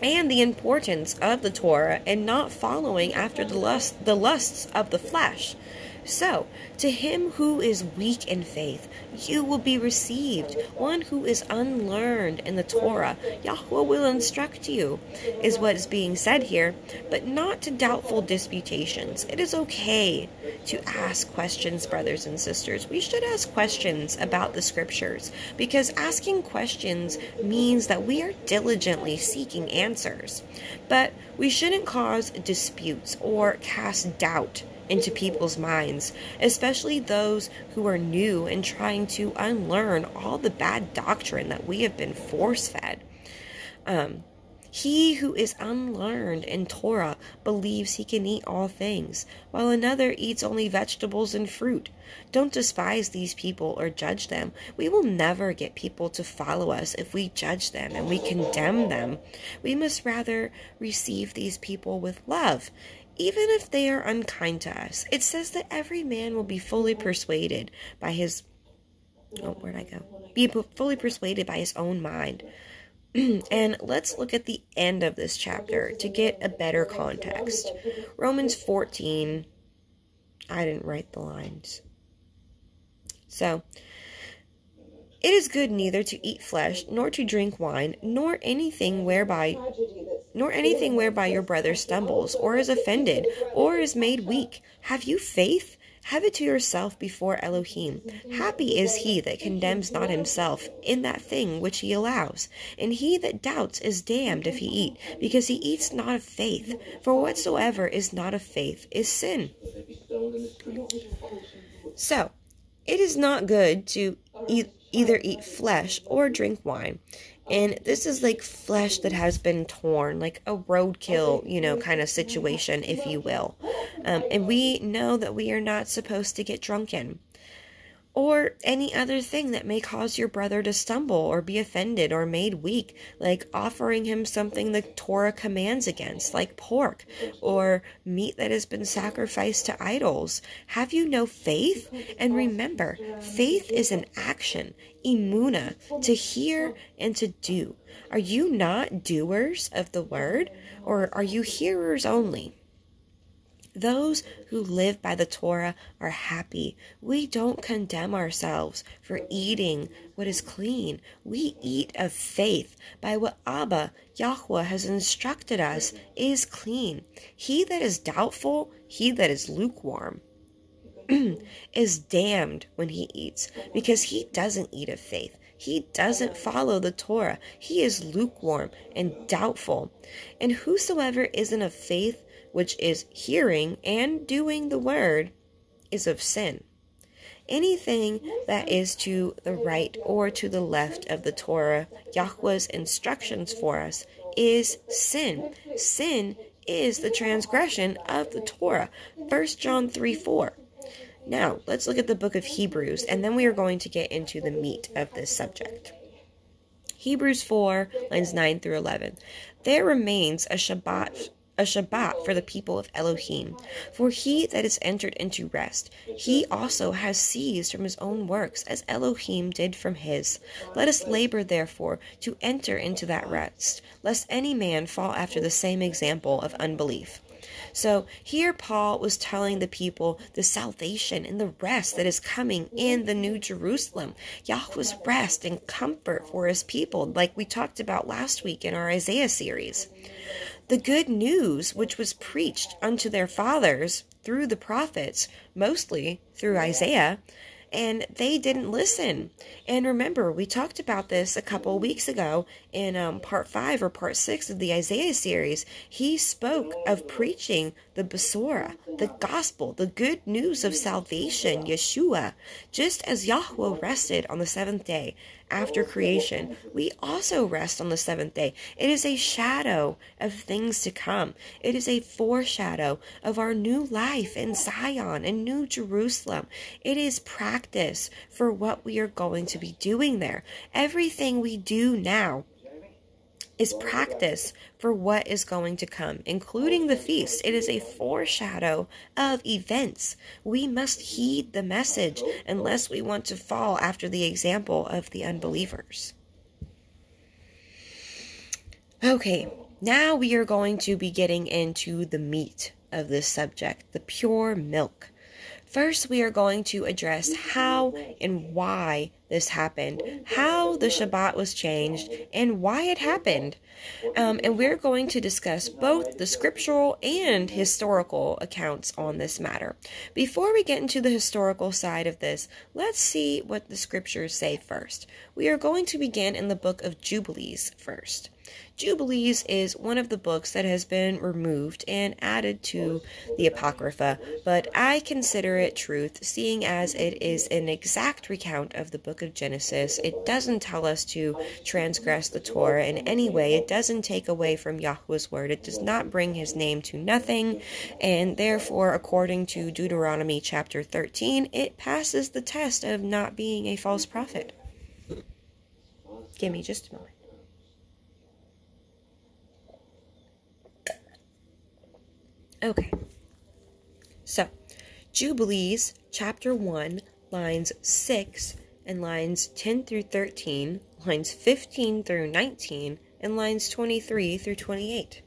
and the importance of the Torah, and not following after the lusts of the flesh. So, to him who is weak in faith, you will be received. One who is unlearned in the Torah, Yahuah will instruct you, is what is being said here, but not to doubtful disputations. It is okay to ask questions, brothers and sisters. We should ask questions about the scriptures, because asking questions means that we are diligently seeking answers. But we shouldn't cause disputes or cast doubt into people's minds, especially those who are new and trying to unlearn all the bad doctrine that we have been force-fed. He who is unlearned in Torah believes he can eat all things, while another eats only vegetables and fruit. Don't despise these people or judge them. We will never get people to follow us if we judge them and we condemn them. We must rather receive these people with love, even if they are unkind to us. It says that every man will be fully persuaded by his... Be fully persuaded by his own mind. And let's look at the end of this chapter to get a better context. Romans 14. I didn't write the lines. So, it is good neither to eat flesh, nor to drink wine, nor anything whereby nor anything whereby your brother stumbles, or is offended, or is made weak. Have you faith? Have it to yourself before Elohim. Happy is he that condemns not himself in that thing which he allows. And he that doubts is damned if he eat, because he eats not of faith. For whatsoever is not of faith is sin. So, it is not good to either eat flesh or drink wine. And this is like flesh that has been torn, like a roadkill, kind of situation, if you will. And we know that we are not supposed to get drunken. Or any other thing that may cause your brother to stumble or be offended or made weak, like offering him something the Torah commands against, like pork, or meat that has been sacrificed to idols. Have you no faith? And remember, faith is an action, emunah, to hear and to do. Are you not doers of the word, or are you hearers only? Those who live by the Torah are happy. We don't condemn ourselves for eating what is clean. We eat of faith by what Abba, Yahuah, has instructed us is clean. He that is doubtful, he that is lukewarm, is damned when he eats, because he doesn't eat of faith. He doesn't follow the Torah. He is lukewarm and doubtful. And whosoever isn't of faith, which is hearing and doing the word, is of sin. Anything that is to the right or to the left of the Torah, Yahuah's instructions for us, is sin. Sin is the transgression of the Torah. 1 John 3:4. Now, let's look at the book of Hebrews, and then we are going to get into the meat of this subject. Hebrews 4, lines 9 through 11. There remains a Shabbat for the people of Elohim. For he that is entered into rest, he also has ceased from his own works, as Elohim did from his. Let us labor, therefore, to enter into that rest, lest any man fall after the same example of unbelief. So here Paul was telling the people the salvation and the rest that is coming in the New Jerusalem. Yahuah's rest and comfort for his people, like we talked about last week in our Isaiah series. The good news which was preached unto their fathers through the prophets, mostly through Isaiah, and they didn't listen. And remember, we talked about this a couple of weeks ago in part 5 or part 6 of the Isaiah series. He spoke of preaching the Besorah, the gospel, the good news of salvation, Yeshua. Just as Yahuah rested on the 7th day after creation, we also rest on the 7th day. It is a shadow of things to come. It is a foreshadow of our new life in Zion and New Jerusalem. It is practice for what we are going to be doing there. Everything we do now is practice for what is going to come, including the feast. It is a foreshadow of events. We must heed the message unless we want to fall after the example of the unbelievers. Okay, now we are going to be getting into the meat of this subject, the pure milk. First, we are going to address how and why this happened, how the Shabbat was changed, and why it happened. And we're going to discuss both the scriptural and historical accounts on this matter. Before we get into the historical side of this, let's see what the scriptures say first. We are going to begin in the book of Jubilees first. Jubilees is one of the books that has been removed and added to the Apocrypha, but I consider it truth, seeing as it is an exact recount of the book of Genesis. It doesn't tell us to transgress the Torah in any way. It doesn't take away from Yahuah's word. It does not bring his name to nothing, and therefore, according to Deuteronomy chapter 13, it passes the test of not being a false prophet. Give me just a moment. Okay, so Jubilees, chapter 1, lines 6 and lines 10 through 13, lines 15 through 19, and lines 23 through 28.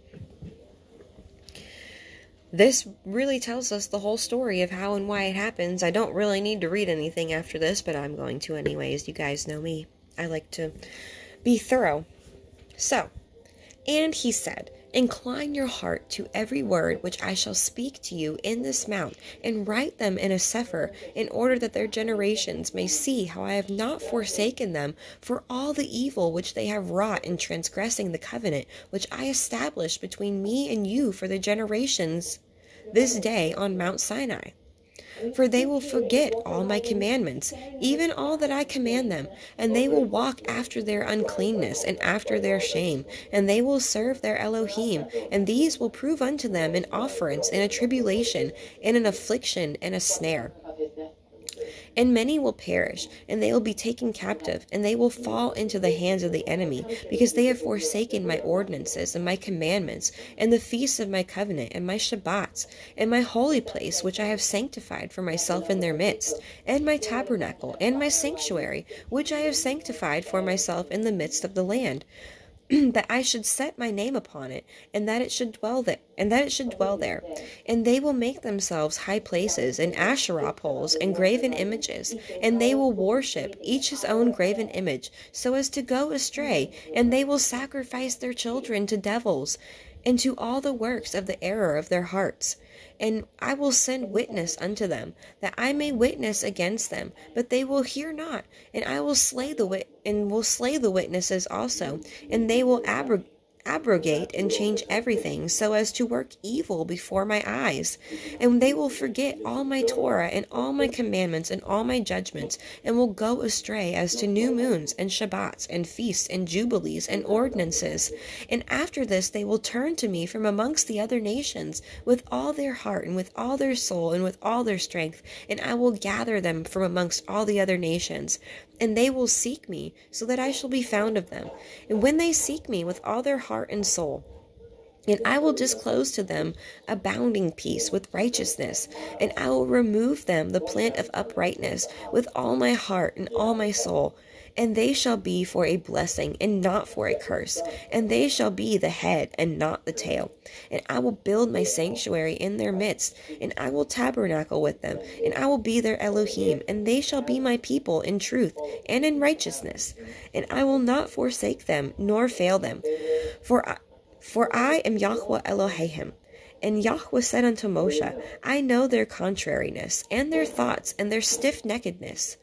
This really tells us the whole story of how and why it happens. I don't really need to read anything after this, but I'm going to anyways. You guys know me. I like to be thorough. So, and he said, Incline your heart to every word which I shall speak to you in this mount, and write them in a sefer, in order that their generations may see how I have not forsaken them for all the evil which they have wrought in transgressing the covenant which I established between me and you for the generations this day on Mount Sinai. For they will forget all my commandments, even all that I command them, and they will walk after their uncleanness and after their shame, and they will serve their Elohim, and these will prove unto them an offerance in a tribulation, in an affliction, and a snare. And many will perish, and they will be taken captive, and they will fall into the hands of the enemy, because they have forsaken my ordinances and my commandments, and the feasts of my covenant, and my Shabbats, and my holy place, which I have sanctified for myself in their midst, and my tabernacle, and my sanctuary, which I have sanctified for myself in the midst of the land. That I should set my name upon it, and that it should dwell there, And they will make themselves high places, and Asherah poles, and graven images, and they will worship each his own graven image, so as to go astray, and they will sacrifice their children to devils, and to all the works of the error of their hearts. And I will send witness unto them, that I may witness against them, but they will hear not. And I will slay the witnesses also, and they will abrogate and change everything, so as to work evil before my eyes. And they will forget all my Torah and all my commandments and all my judgments, and will go astray as to new moons and Shabbats and feasts and jubilees and ordinances. And after this they will turn to me from amongst the other nations with all their heart and with all their soul and with all their strength, and I will gather them from amongst all the other nations. And they will seek me, so that I shall be found of them. And when they seek me with all their heart and soul, and I will disclose to them abounding peace with righteousness, and I will remove them the plant of uprightness with all my heart and all my soul. And they shall be for a blessing and not for a curse, and they shall be the head and not the tail. And I will build my sanctuary in their midst, and I will tabernacle with them, and I will be their Elohim, and they shall be my people in truth and in righteousness. And I will not forsake them nor fail them, for I am Yahuah Elohim. And Yahuah said unto Moshe, I know their contrariness, and their thoughts, and their stiff-neckedness.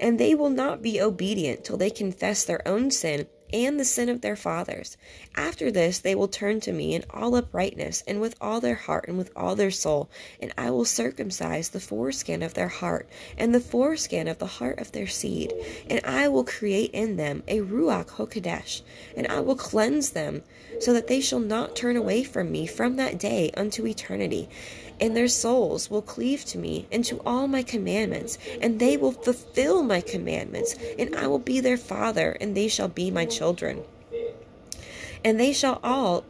And they will not be obedient till they confess their own sin and the sin of their fathers. After this they will turn to me in all uprightness, and with all their heart and with all their soul, and I will circumcise the foreskin of their heart, and the foreskin of the heart of their seed, and I will create in them a Ruach HaKodesh, and I will cleanse them, so that they shall not turn away from me from that day unto eternity. And their souls will cleave to me and to all my commandments, and they will fulfill my commandments, and I will be their father, and they shall be my children. And they shall all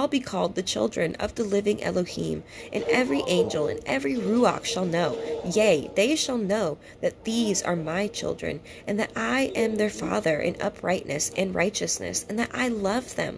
be called the children of the living Elohim, and every angel and every Ruach shall know, yea, they shall know that these are my children, and that I am their father in uprightness and righteousness, and that I love them.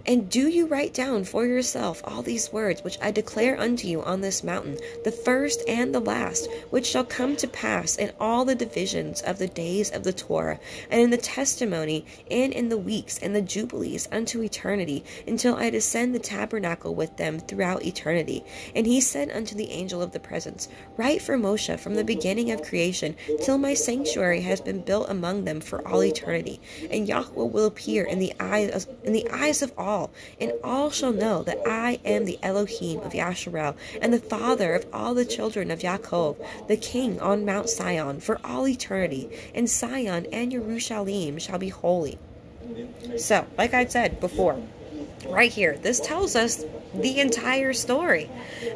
And do you write down for yourself all these words which I declare unto you on this mountain, the first and the last, which shall come to pass in all the divisions of the days of the Torah, and in the testimony, and in the weeks and the jubilees unto eternity, until I descend the tabernacle with them throughout eternity. And he said unto the angel of the presence, Write for Moshe from the beginning of creation, till my sanctuary has been built among them for all eternity. And Yahuah will appear in the eyes of all, and all shall know that I am the Elohim of Yasharel, and the father of all the children of Yaakov, the king on Mount Sion for all eternity, and Sion and Jerusalem shall be holy. So, like I said before, right here, this tells us the entire story.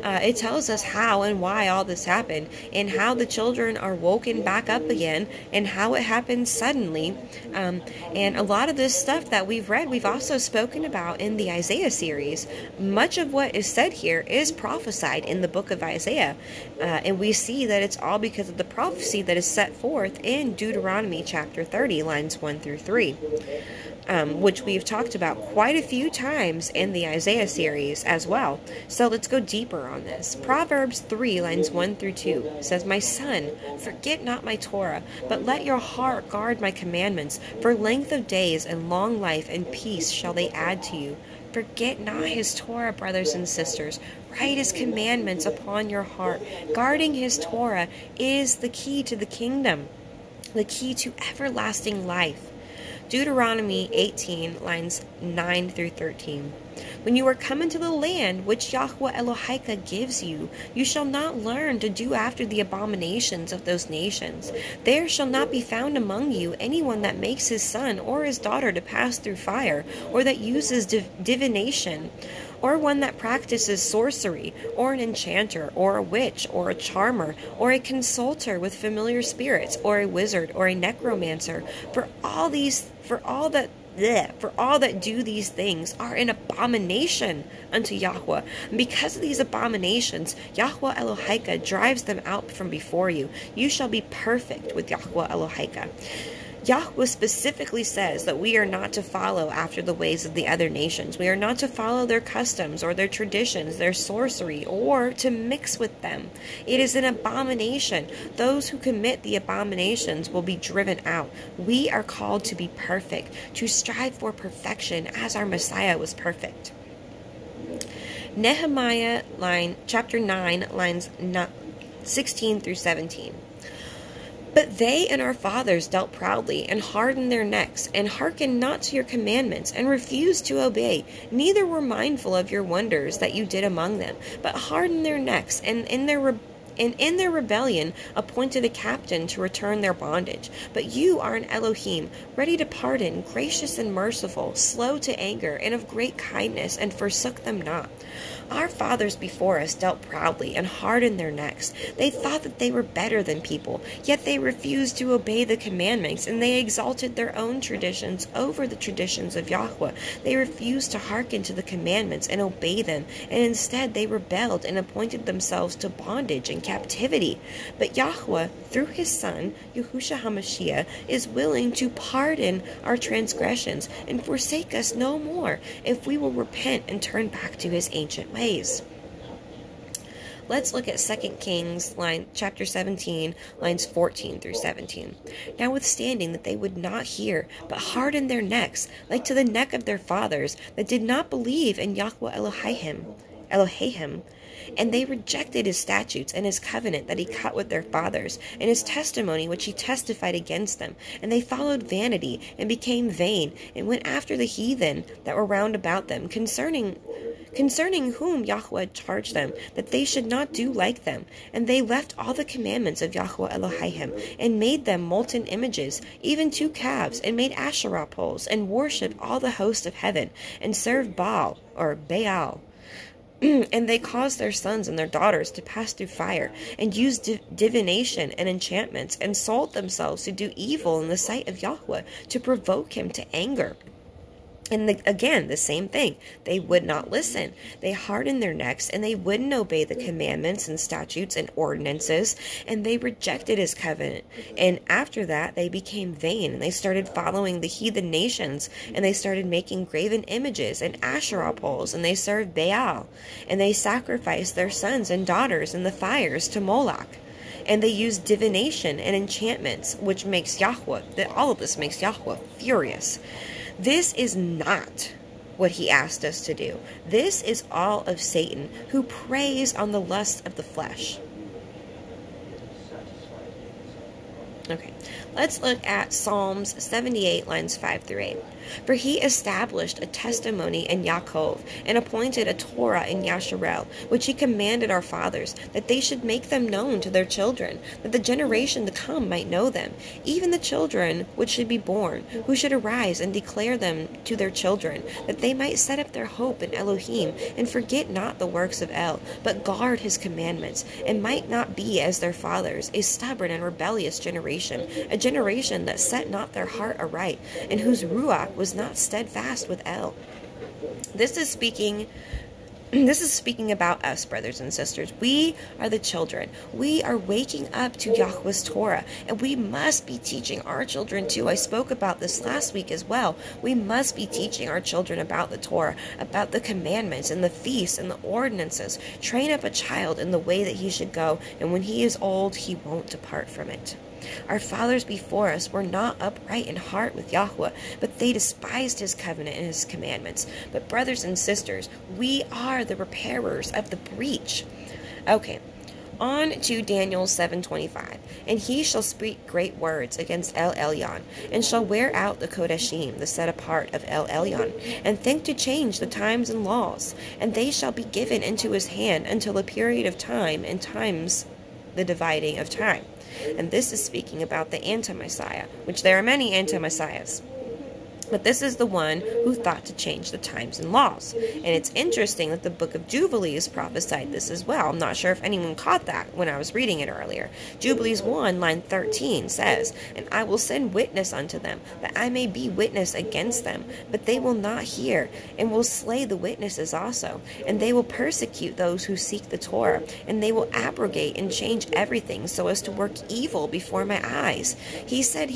It tells us how and why all this happened, and how the children are woken back up again, and how it happened suddenly. And a lot of this stuff that we've read, we've also spoken about in the Isaiah series. Much of what is said here is prophesied in the book of Isaiah, and we see that it's all because of the prophecy that is set forth in Deuteronomy chapter 30, lines 1 through 3. Which we've talked about quite a few times in the Isaiah series as well. So let's go deeper on this. Proverbs 3, lines 1 through 2 says, My son, forget not my Torah, but let your heart guard my commandments. For length of days and long life and peace shall they add to you. Forget not his Torah, brothers and sisters. Write his commandments upon your heart. Guarding his Torah is the key to the kingdom, the key to everlasting life. Deuteronomy 18, lines 9 through 13. When you are come into the land which Yahuah Elohika gives you, you shall not learn to do after the abominations of those nations. There shall not be found among you anyone that makes his son or his daughter to pass through fire, or that uses divination, or one that practices sorcery, or an enchanter, or a witch, or a charmer, or a consulter with familiar spirits, or a wizard, or a necromancer. For all that do these things are an abomination unto Yahuah. And because of these abominations, Yahuah Elohika drives them out from before you. You shall be perfect with Yahuah Elohika. Yahuah specifically says that we are not to follow after the ways of the other nations. We are not to follow their customs or their traditions, their sorcery, or to mix with them. It is an abomination. Those who commit the abominations will be driven out. We are called to be perfect, to strive for perfection as our Messiah was perfect. Nehemiah chapter 9, lines 16 through 17. But they and our fathers dealt proudly, and hardened their necks, and hearkened not to your commandments, and refused to obey, neither were mindful of your wonders that you did among them, but hardened their necks, and in their rebellion appointed a captain to return their bondage. But you are an Elohim, ready to pardon, gracious and merciful, slow to anger, and of great kindness, and forsook them not. Our fathers before us dealt proudly and hardened their necks. They thought that they were better than people, yet they refused to obey the commandments, and they exalted their own traditions over the traditions of Yahuah. They refused to hearken to the commandments and obey them, and instead they rebelled and appointed themselves to bondage and captivity. But Yahuah, through his Son, Yahushua HaMashiach, is willing to pardon our transgressions and forsake us no more if we will repent and turn back to his ancient ways. Let's look at 2 Kings chapter 17, lines 14 through 17. Notwithstanding that they would not hear, but hardened their necks, like to the neck of their fathers, that did not believe in Yahuah Elohim, and they rejected his statutes and his covenant that he cut with their fathers, and his testimony which he testified against them. And they followed vanity, and became vain, and went after the heathen that were round about them, concerning whom Yahuah had charged them, that they should not do like them. And they left all the commandments of Yahuah Elohim, and made them molten images, even 2 calves, and made Asherah poles, and worshipped all the host of heaven, and served Baal, or Baal. And they caused their sons and their daughters to pass through fire, and used divination and enchantments, and sold themselves to do evil in the sight of Yahuah, to provoke him to anger. And again, the same thing. They would not listen. They hardened their necks, and they wouldn't obey the commandments and statutes and ordinances, and they rejected his covenant. And after that, they became vain, and they started following the heathen nations, and they started making graven images and Asherah poles, and they served Baal, and they sacrificed their sons and daughters in the fires to Moloch. And they used divination and enchantments, which makes Yahuah, all of this makes Yahuah furious. This is not what he asked us to do. This is all of Satan, who preys on the lust of the flesh. Okay, let's look at Psalms 78, lines 5 through 8. For he established a testimony in Yaakov, and appointed a Torah in Yasharel, which he commanded our fathers, that they should make them known to their children, that the generation to come might know them, even the children which should be born, who should arise and declare them to their children, that they might set up their hope in Elohim, and forget not the works of El, but guard his commandments, and might not be as their fathers, a stubborn and rebellious generation, a generation that set not their heart aright, and whose ruach was not steadfast with El. This is speaking about us, brothers and sisters. We are the children. We are waking up to Yahuah's Torah, and we must be teaching our children too. I spoke about this last week as well. We must be teaching our children about the Torah, about the commandments and the feasts and the ordinances. Train up a child in the way that he should go, and when he is old, he won't depart from it. Our fathers before us were not upright in heart with Yahuah, but they despised his covenant and his commandments. But brothers and sisters, we are the repairers of the breach. Okay. On to Daniel 7:25. And he shall speak great words against El Elyon, and shall wear out the qodeshiym, the set apart of El Elyon, and think to change the times and laws. And they shall be given into his hand until a period of time, and times the dividing of time. And this is speaking about the anti-Messiah, which there are many anti-Messiahs. But this is the one who thought to change the times and laws. And it's interesting that the book of Jubilees prophesied this as well. I'm not sure if anyone caught that when I was reading it earlier. Jubilees 1, line 13 says, And I will send witness unto them, that I may be witness against them. But they will not hear, and will slay the witnesses also. And they will persecute those who seek the Torah. And they will abrogate and change everything, so as to work evil before my eyes. He said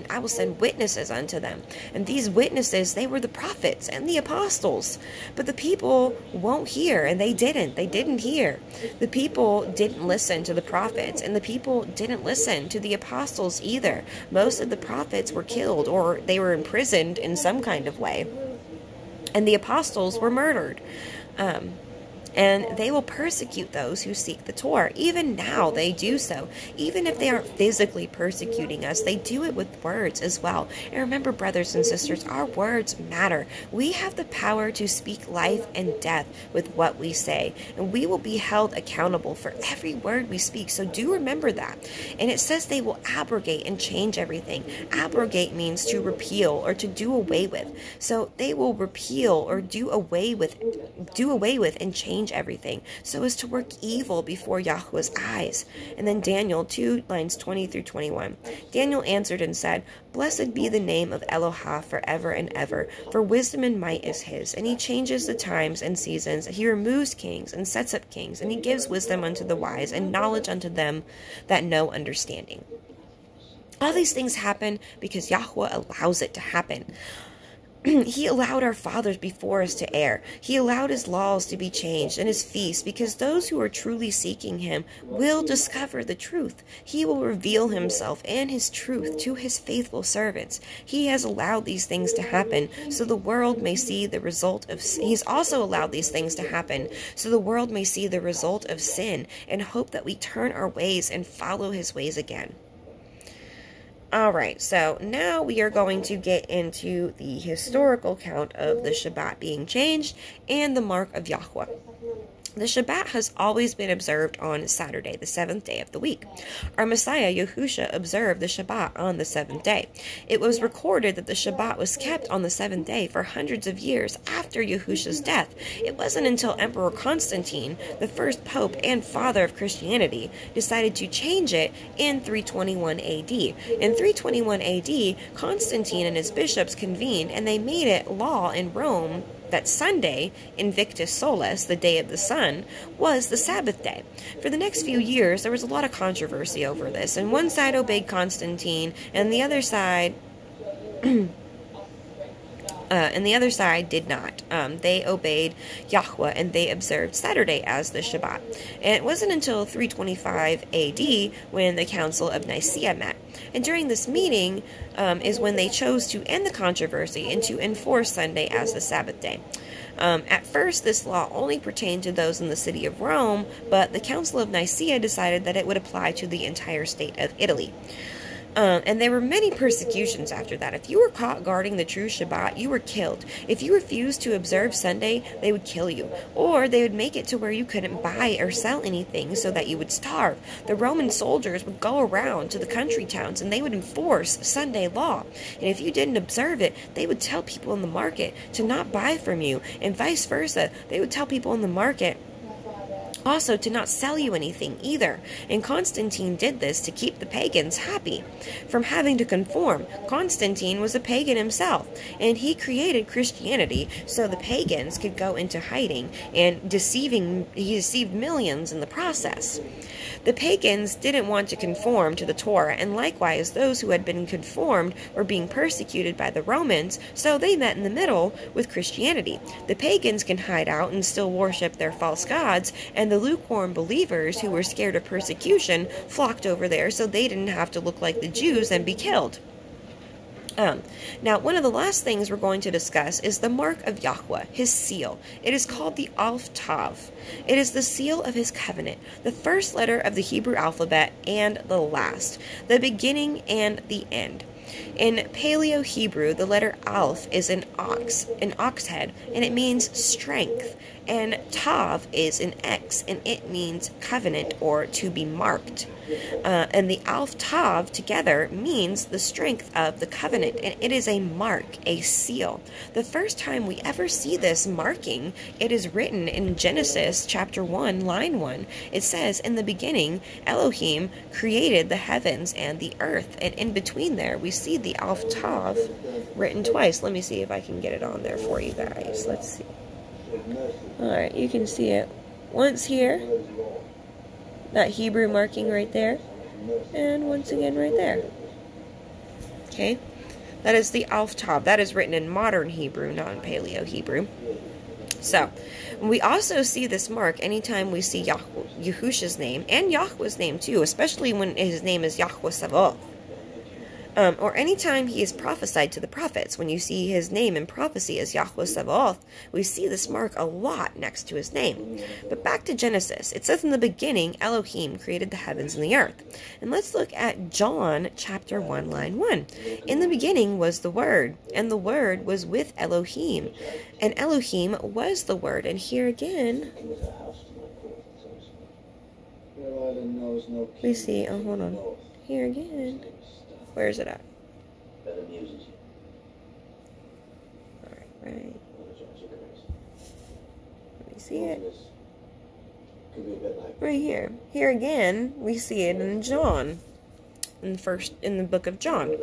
I will send witnesses unto them. And these witnesses, they were the prophets and the apostles. But the people won't hear, and they didn't hear. The people didn't listen to the prophets, and the people didn't listen to the apostles either. Most of the prophets were killed, or they were imprisoned in some kind of way. And the apostles were murdered. And they will persecute those who seek the Torah. Even now they do so. Even if they aren't physically persecuting us, they do it with words as well. And remember, brothers and sisters, our words matter. We have the power to speak life and death with what we say. And we will be held accountable for every word we speak. So do remember that. And it says they will abrogate and change everything. Abrogate means to repeal or to do away with. So they will repeal or do away with and change everything, so as to work evil before Yahuah's eyes. And then Daniel 2, lines 20 through 21. Daniel answered and said, Blessed be the name of Elohah forever and ever, for wisdom and might is his, and he changes the times and seasons. He removes kings and sets up kings, and he gives wisdom unto the wise, and knowledge unto them that know understanding. All these things happen because Yahuah allows it to happen. He allowed our fathers before us to err. He allowed his laws to be changed and his feasts, because those who are truly seeking him will discover the truth. He will reveal himself and his truth to his faithful servants. He has allowed these things to happen so the world may see the result of sin. He's also allowed these things to happen so the world may see the result of sin and hope that we turn our ways and follow his ways again. Alright, so now we are going to get into the historical count of the Shabbat being changed and the mark of Yahuah. The Shabbat has always been observed on Saturday, the seventh day of the week. Our Messiah, Yahusha, observed the Shabbat on the seventh day. It was recorded that the Shabbat was kept on the seventh day for hundreds of years after Yahusha's death. It wasn't until Emperor Constantine, the first pope and father of Christianity, decided to change it in 321 AD. In 321 AD, Constantine and his bishops convened, and they made it law in Rome that Sunday, Invictus Solis, the day of the sun, was the Sabbath day. For the next few years, there was a lot of controversy over this, and one side obeyed Constantine, and the other side did not. They obeyed Yahuah, and they observed Saturday as the Shabbat. And it wasn't until 325 AD when the Council of Nicaea met. And during this meeting is when they chose to end the controversy and to enforce Sunday as the Sabbath day. At first, this law only pertained to those in the city of Rome, but the Council of Nicaea decided that it would apply to the entire state of Italy. And there were many persecutions after that. If you were caught guarding the true Shabbat, you were killed. If you refused to observe Sunday, they would kill you. Or they would make it to where you couldn't buy or sell anything so that you would starve. The Roman soldiers would go around to the country towns and they would enforce Sunday law. And if you didn't observe it, they would tell people in the market to not buy from you. And vice versa. They would tell people in the market also to not sell you anything either. And Constantine did this to keep the pagans happy from having to conform. Constantine was a pagan himself, and he created Christianity so the pagans could go into hiding, and he deceived millions in the process. The pagans didn't want to conform to the Torah, and likewise those who had been conformed were being persecuted by the Romans, so they met in the middle with Christianity. The pagans can hide out and still worship their false gods, and And the lukewarm believers who were scared of persecution flocked over there so they didn't have to look like the Jews and be killed. Now, one of the last things we're going to discuss is the mark of Yahuah, his seal. It is called the Aleph Tav. It is the seal of his covenant, the first letter of the Hebrew alphabet and the last, the beginning and the end. In Paleo Hebrew, the letter Aleph is an ox head, and it means strength. And Tav is an X, and it means covenant or to be marked. And the Aleph Tav together means the strength of the covenant, and it is a mark, a seal. The first time we ever see this marking, it is written in Genesis chapter 1, line 1. It says, in the beginning, Elohim created the heavens and the earth. And in between there, we see the Aleph Tav written twice. Let me see if I can get it on there for you guys. Let's see. Alright, you can see it once here, that Hebrew marking right there, and once again right there. Okay, that is the Aleph Tav. That is written in modern Hebrew, not in Paleo Hebrew. So, we also see this mark anytime we see Yahusha's name, and Yahweh's name too, especially when his name is Yahuah Sabaoth. Or anytime he is prophesied to the prophets, when you see his name in prophecy as Yahuah Sabaoth, we see this mark a lot next to his name. But back to Genesis, it says in the beginning, Elohim created the heavens and the earth. And let's look at John chapter 1, line 1. In the beginning was the Word, and the Word was with Elohim, and Elohim was the Word. And here again, we see, oh, hold on, here again. Where is it at? Alright, right. Let me see it. Right here. Here again, we see it in John. In the book of John.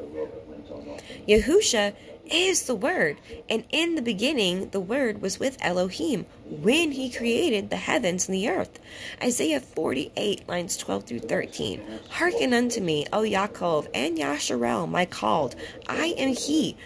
Yahusha is the Word, and in the beginning the Word was with Elohim when he created the heavens and the earth. Isaiah 48, lines 12 through 13. Hearken unto me, O Yaakov, and Yasharel, my called. I am he.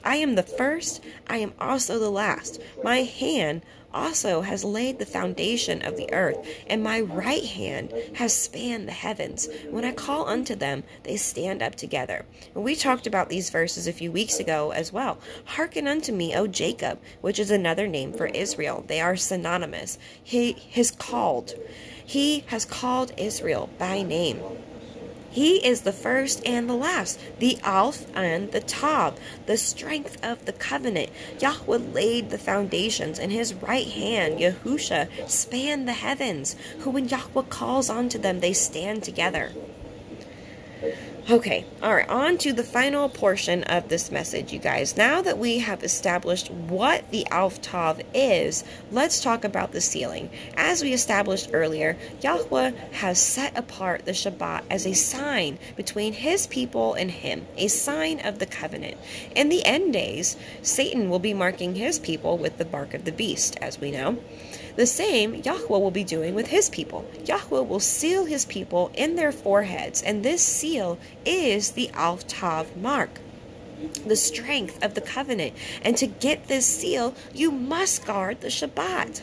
I am the first, I am also the last. My hand also has laid the foundation of the earth, and my right hand has spanned the heavens. When I call unto them, they stand up together. And we talked about these verses a few weeks ago as well. Hearken unto me, O Jacob, which is another name for Israel. They are synonymous. He has called Israel by name. He is the first and the last, the Aleph and the Tav, the strength of the covenant. Yahuah laid the foundations, and his right hand, Yahusha, spanned the heavens, who when Yahuah calls onto them, they stand together. Okay, alright, on to the final portion of this message, you guys. Now that we have established what the Aleph Tav is, let's talk about the sealing. As we established earlier, Yahuah has set apart the Shabbat as a sign between his people and him, a sign of the covenant. In the end days, Satan will be marking his people with the mark of the beast, as we know. The same Yahuah will be doing with his people. Yahuah will seal his people in their foreheads, and this seal is the Aleph Tav mark, the strength of the covenant. And to get this seal, you must guard the Shabbat,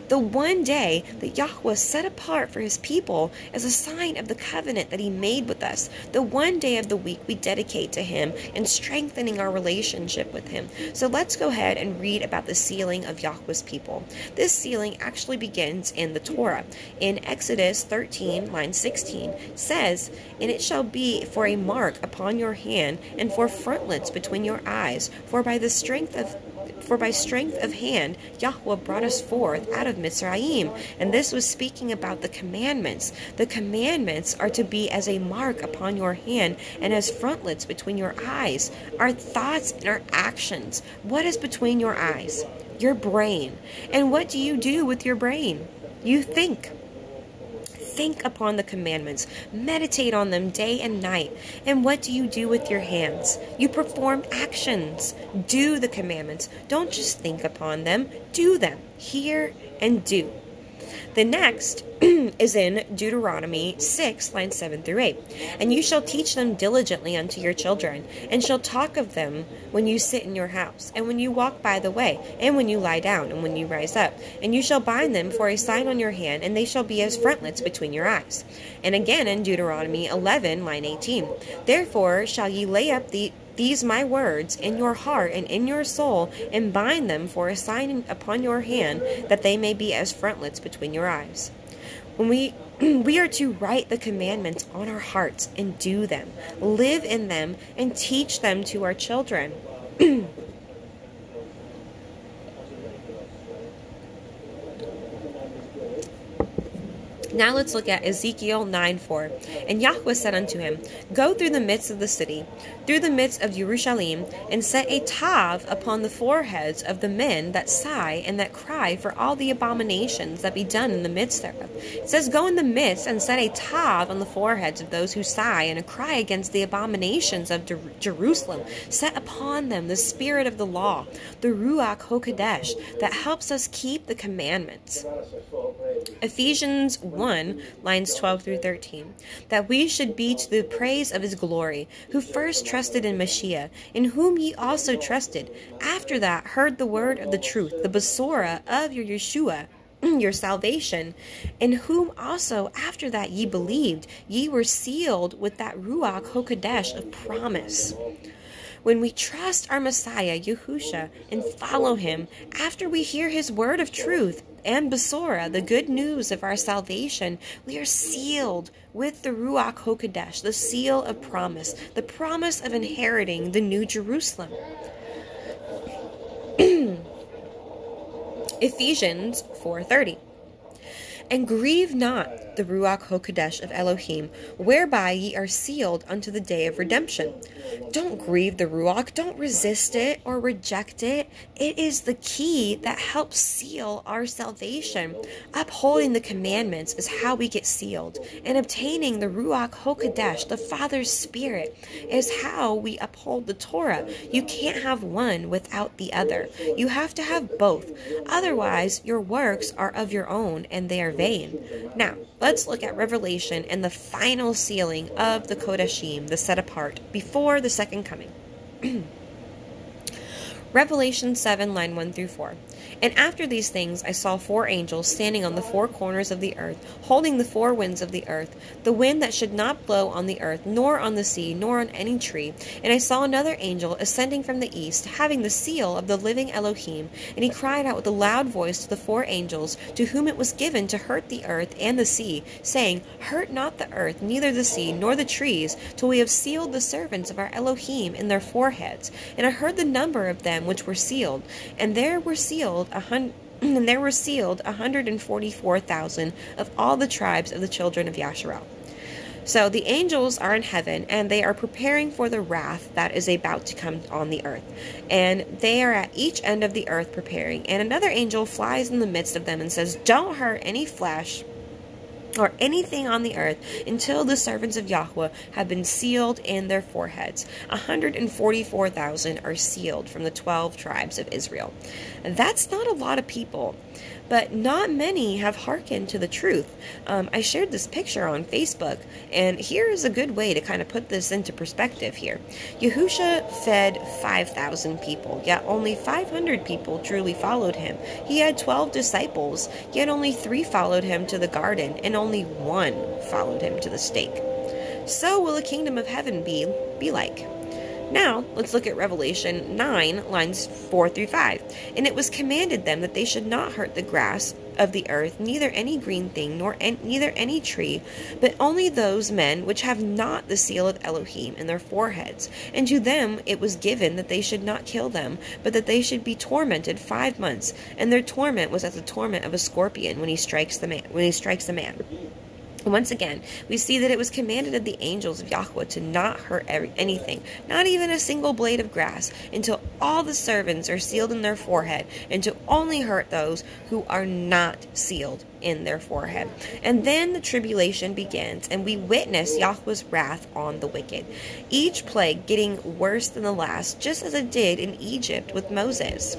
the one day that Yahuah set apart for his people as a sign of the covenant that he made with us, the one day of the week we dedicate to him and strengthening our relationship with him. So let's go ahead and read about the sealing of Yahuah's people. This sealing actually begins in the Torah. In Exodus 13, line 16, says, "And it shall be for a mark upon your hand, and for frontlets between your eyes, for by strength of hand, Yahuah brought us forth out of Mitzrayim." And this was speaking about the commandments. The commandments are to be as a mark upon your hand and as frontlets between your eyes. Our thoughts and our actions. What is between your eyes? Your brain. And what do you do with your brain? You think. Think upon the commandments. Meditate on them day and night. And what do you do with your hands? You perform actions. Do the commandments. Don't just think upon them. Do them. Hear and do. The next is in Deuteronomy 6, lines 7 through 8. And you shall teach them diligently unto your children, and shall talk of them when you sit in your house, and when you walk by the way, and when you lie down, and when you rise up. And you shall bind them for a sign on your hand, and they shall be as frontlets between your eyes. And again in Deuteronomy 11, line 18. Therefore shall ye lay up these my words in your heart and in your soul, and bind them for a sign upon your hand, that they may be as frontlets between your eyes. When we are to write the commandments on our hearts and do them, live in them, and teach them to our children. Now let's look at Ezekiel 9:4. And Yahuah said unto him, Go through the midst of the city, through the midst of Jerusalem, and set a tav upon the foreheads of the men that sigh and that cry for all the abominations that be done in the midst thereof. It says, Go in the midst and set a tav on the foreheads of those who sigh and cry against the abominations of Jerusalem. Set upon them the spirit of the law, the Ruach HaKodesh, that helps us keep the commandments. Ephesians 1, lines 12 through 13, that we should be to the praise of his glory, who first trusted in Mashiach, in whom ye also trusted, after that heard the word of the truth, the Besorah of your Yeshua, your salvation, in whom also after that ye believed, ye were sealed with that Ruach HaKodesh of promise. When we trust our Messiah, Yahusha, and follow him, after we hear his word of truth and Besorah, the good news of our salvation, we are sealed with the Ruach HaKodesh, the seal of promise, the promise of inheriting the New Jerusalem. Ephesians 4:30. And grieve not the Ruach HaKodesh of Elohim, whereby ye are sealed unto the day of redemption. Don't grieve the Ruach. Don't resist it or reject it. It is the key that helps seal our salvation. Upholding the commandments is how we get sealed. And obtaining the Ruach HaKodesh, the Father's Spirit, is how we uphold the Torah. You can't have one without the other. You have to have both. Otherwise, your works are of your own and they are vain. Now, let's look at Revelation and the final sealing of the qodeshiym, the set apart, before the second coming. Revelation 7, line 1 through 4. And after these things I saw 4 angels standing on the 4 corners of the earth, holding the 4 winds of the earth, the wind that should not blow on the earth, nor on the sea, nor on any tree. And I saw another angel ascending from the east, having the seal of the living Elohim. And he cried out with a loud voice to the 4 angels, to whom it was given to hurt the earth and the sea, saying, Hurt not the earth, neither the sea, nor the trees, till we have sealed the servants of our Elohim in their foreheads. And I heard the number of them which were sealed, and there were sealed 144,000 of all the tribes of the children of Yasharal. So the angels are in heaven, and they are preparing for the wrath that is about to come on the earth. And they are at each end of the earth preparing. And another angel flies in the midst of them and says, Don't hurt any flesh or anything on the earth until the servants of Yahuah have been sealed in their foreheads. 144,000 are sealed from the 12 tribes of Israel. And that's not a lot of people, but not many have hearkened to the truth. I shared this picture on Facebook, and here is a good way to kind of put this into perspective here. Yahusha fed 5,000 people, yet only 500 people truly followed him. He had 12 disciples, yet only 3 followed him to the garden, and only 1 followed him to the stake. So will the kingdom of heaven be like. Now, let's look at Revelation 9, lines 4 through 5. And it was commanded them that they should not hurt the grass of the earth, neither any green thing, nor neither any tree, but only those men which have not the seal of Elohim in their foreheads. And to them it was given that they should not kill them, but that they should be tormented 5 months. And their torment was as the torment of a scorpion when he strikes a man. Once again, we see that it was commanded of the angels of Yahuah to not hurt anything, not even a single blade of grass, until all the servants are sealed in their forehead, and to only hurt those who are not sealed in their forehead. And then the tribulation begins, and we witness Yahuah's wrath on the wicked, each plague getting worse than the last, just as it did in Egypt with Moses.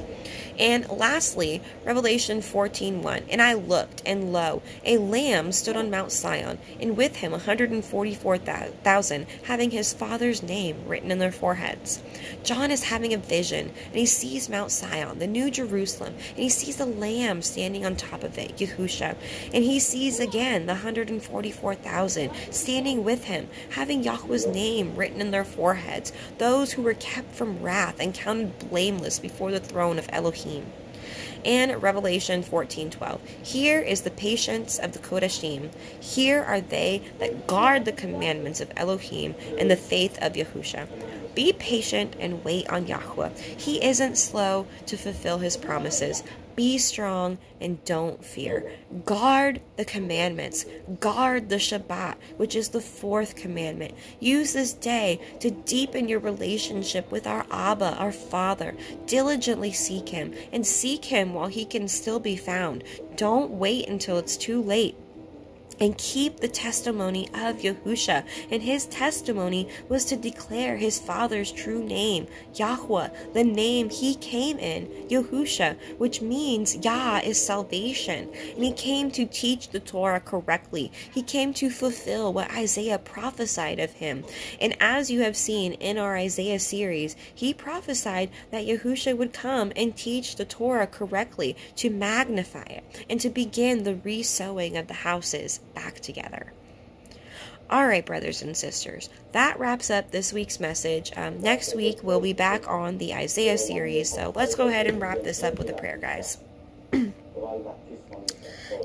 And lastly, Revelation 14:1, and I looked, and lo, a lamb stood on Mount Sion, and with him 144,000, having his father's name written in their foreheads. John is having a vision, and he sees Mount Sion, the New Jerusalem, and he sees the lamb standing on top of it, Yahushua, and he sees again the 144,000 standing with him, having Yahuah's name written in their foreheads, those who were kept from wrath and counted blameless before the throne of Elohim. And Revelation 14:12. Here is the patience of the qodeshiym. Here are they that guard the commandments of Elohim and the faith of Yahushua. Be patient and wait on Yahuah. He isn't slow to fulfill his promises. Be strong and don't fear. Guard the commandments. Guard the Shabbat, which is the fourth commandment. Use this day to deepen your relationship with our Abba, our Father. Diligently seek him, and seek him while he can still be found. Don't wait until it's too late. And keep the testimony of Yahushua. And his testimony was to declare his father's true name, Yahuah, the name he came in, Yahushua, which means Yah is salvation. And he came to teach the Torah correctly. He came to fulfill what Isaiah prophesied of him. And as you have seen in our Isaiah series, he prophesied that Yahushua would come and teach the Torah correctly, to magnify it, and to begin the re-sewing of the houses back together. All right, brothers and sisters, that wraps up this week's message. Next week, we'll be back on the Isaiah series, so let's go ahead and wrap this up with a prayer, guys.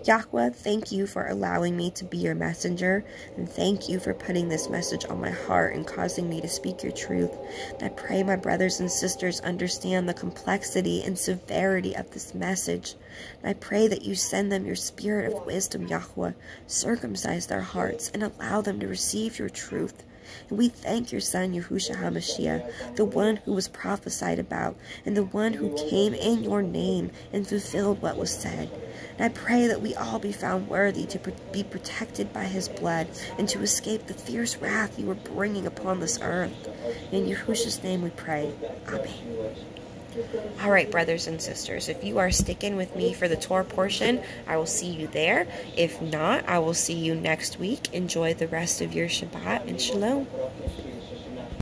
Yahuah, thank you for allowing me to be your messenger, and thank you for putting this message on my heart and causing me to speak your truth. And I pray my brothers and sisters understand the complexity and severity of this message. And I pray that you send them your spirit of wisdom, Yahuah. Circumcise their hearts and allow them to receive your truth. And we thank your son, Yahushua HaMashiach, the one who was prophesied about, and the one who came in your name and fulfilled what was said. And I pray that we all be found worthy to be protected by his blood and to escape the fierce wrath you are bringing upon this earth. In Yahushua's name we pray. Amen. All right, brothers and sisters, if you are sticking with me for the Torah portion, I will see you there. If not, I will see you next week. Enjoy the rest of your Shabbat, and Shalom.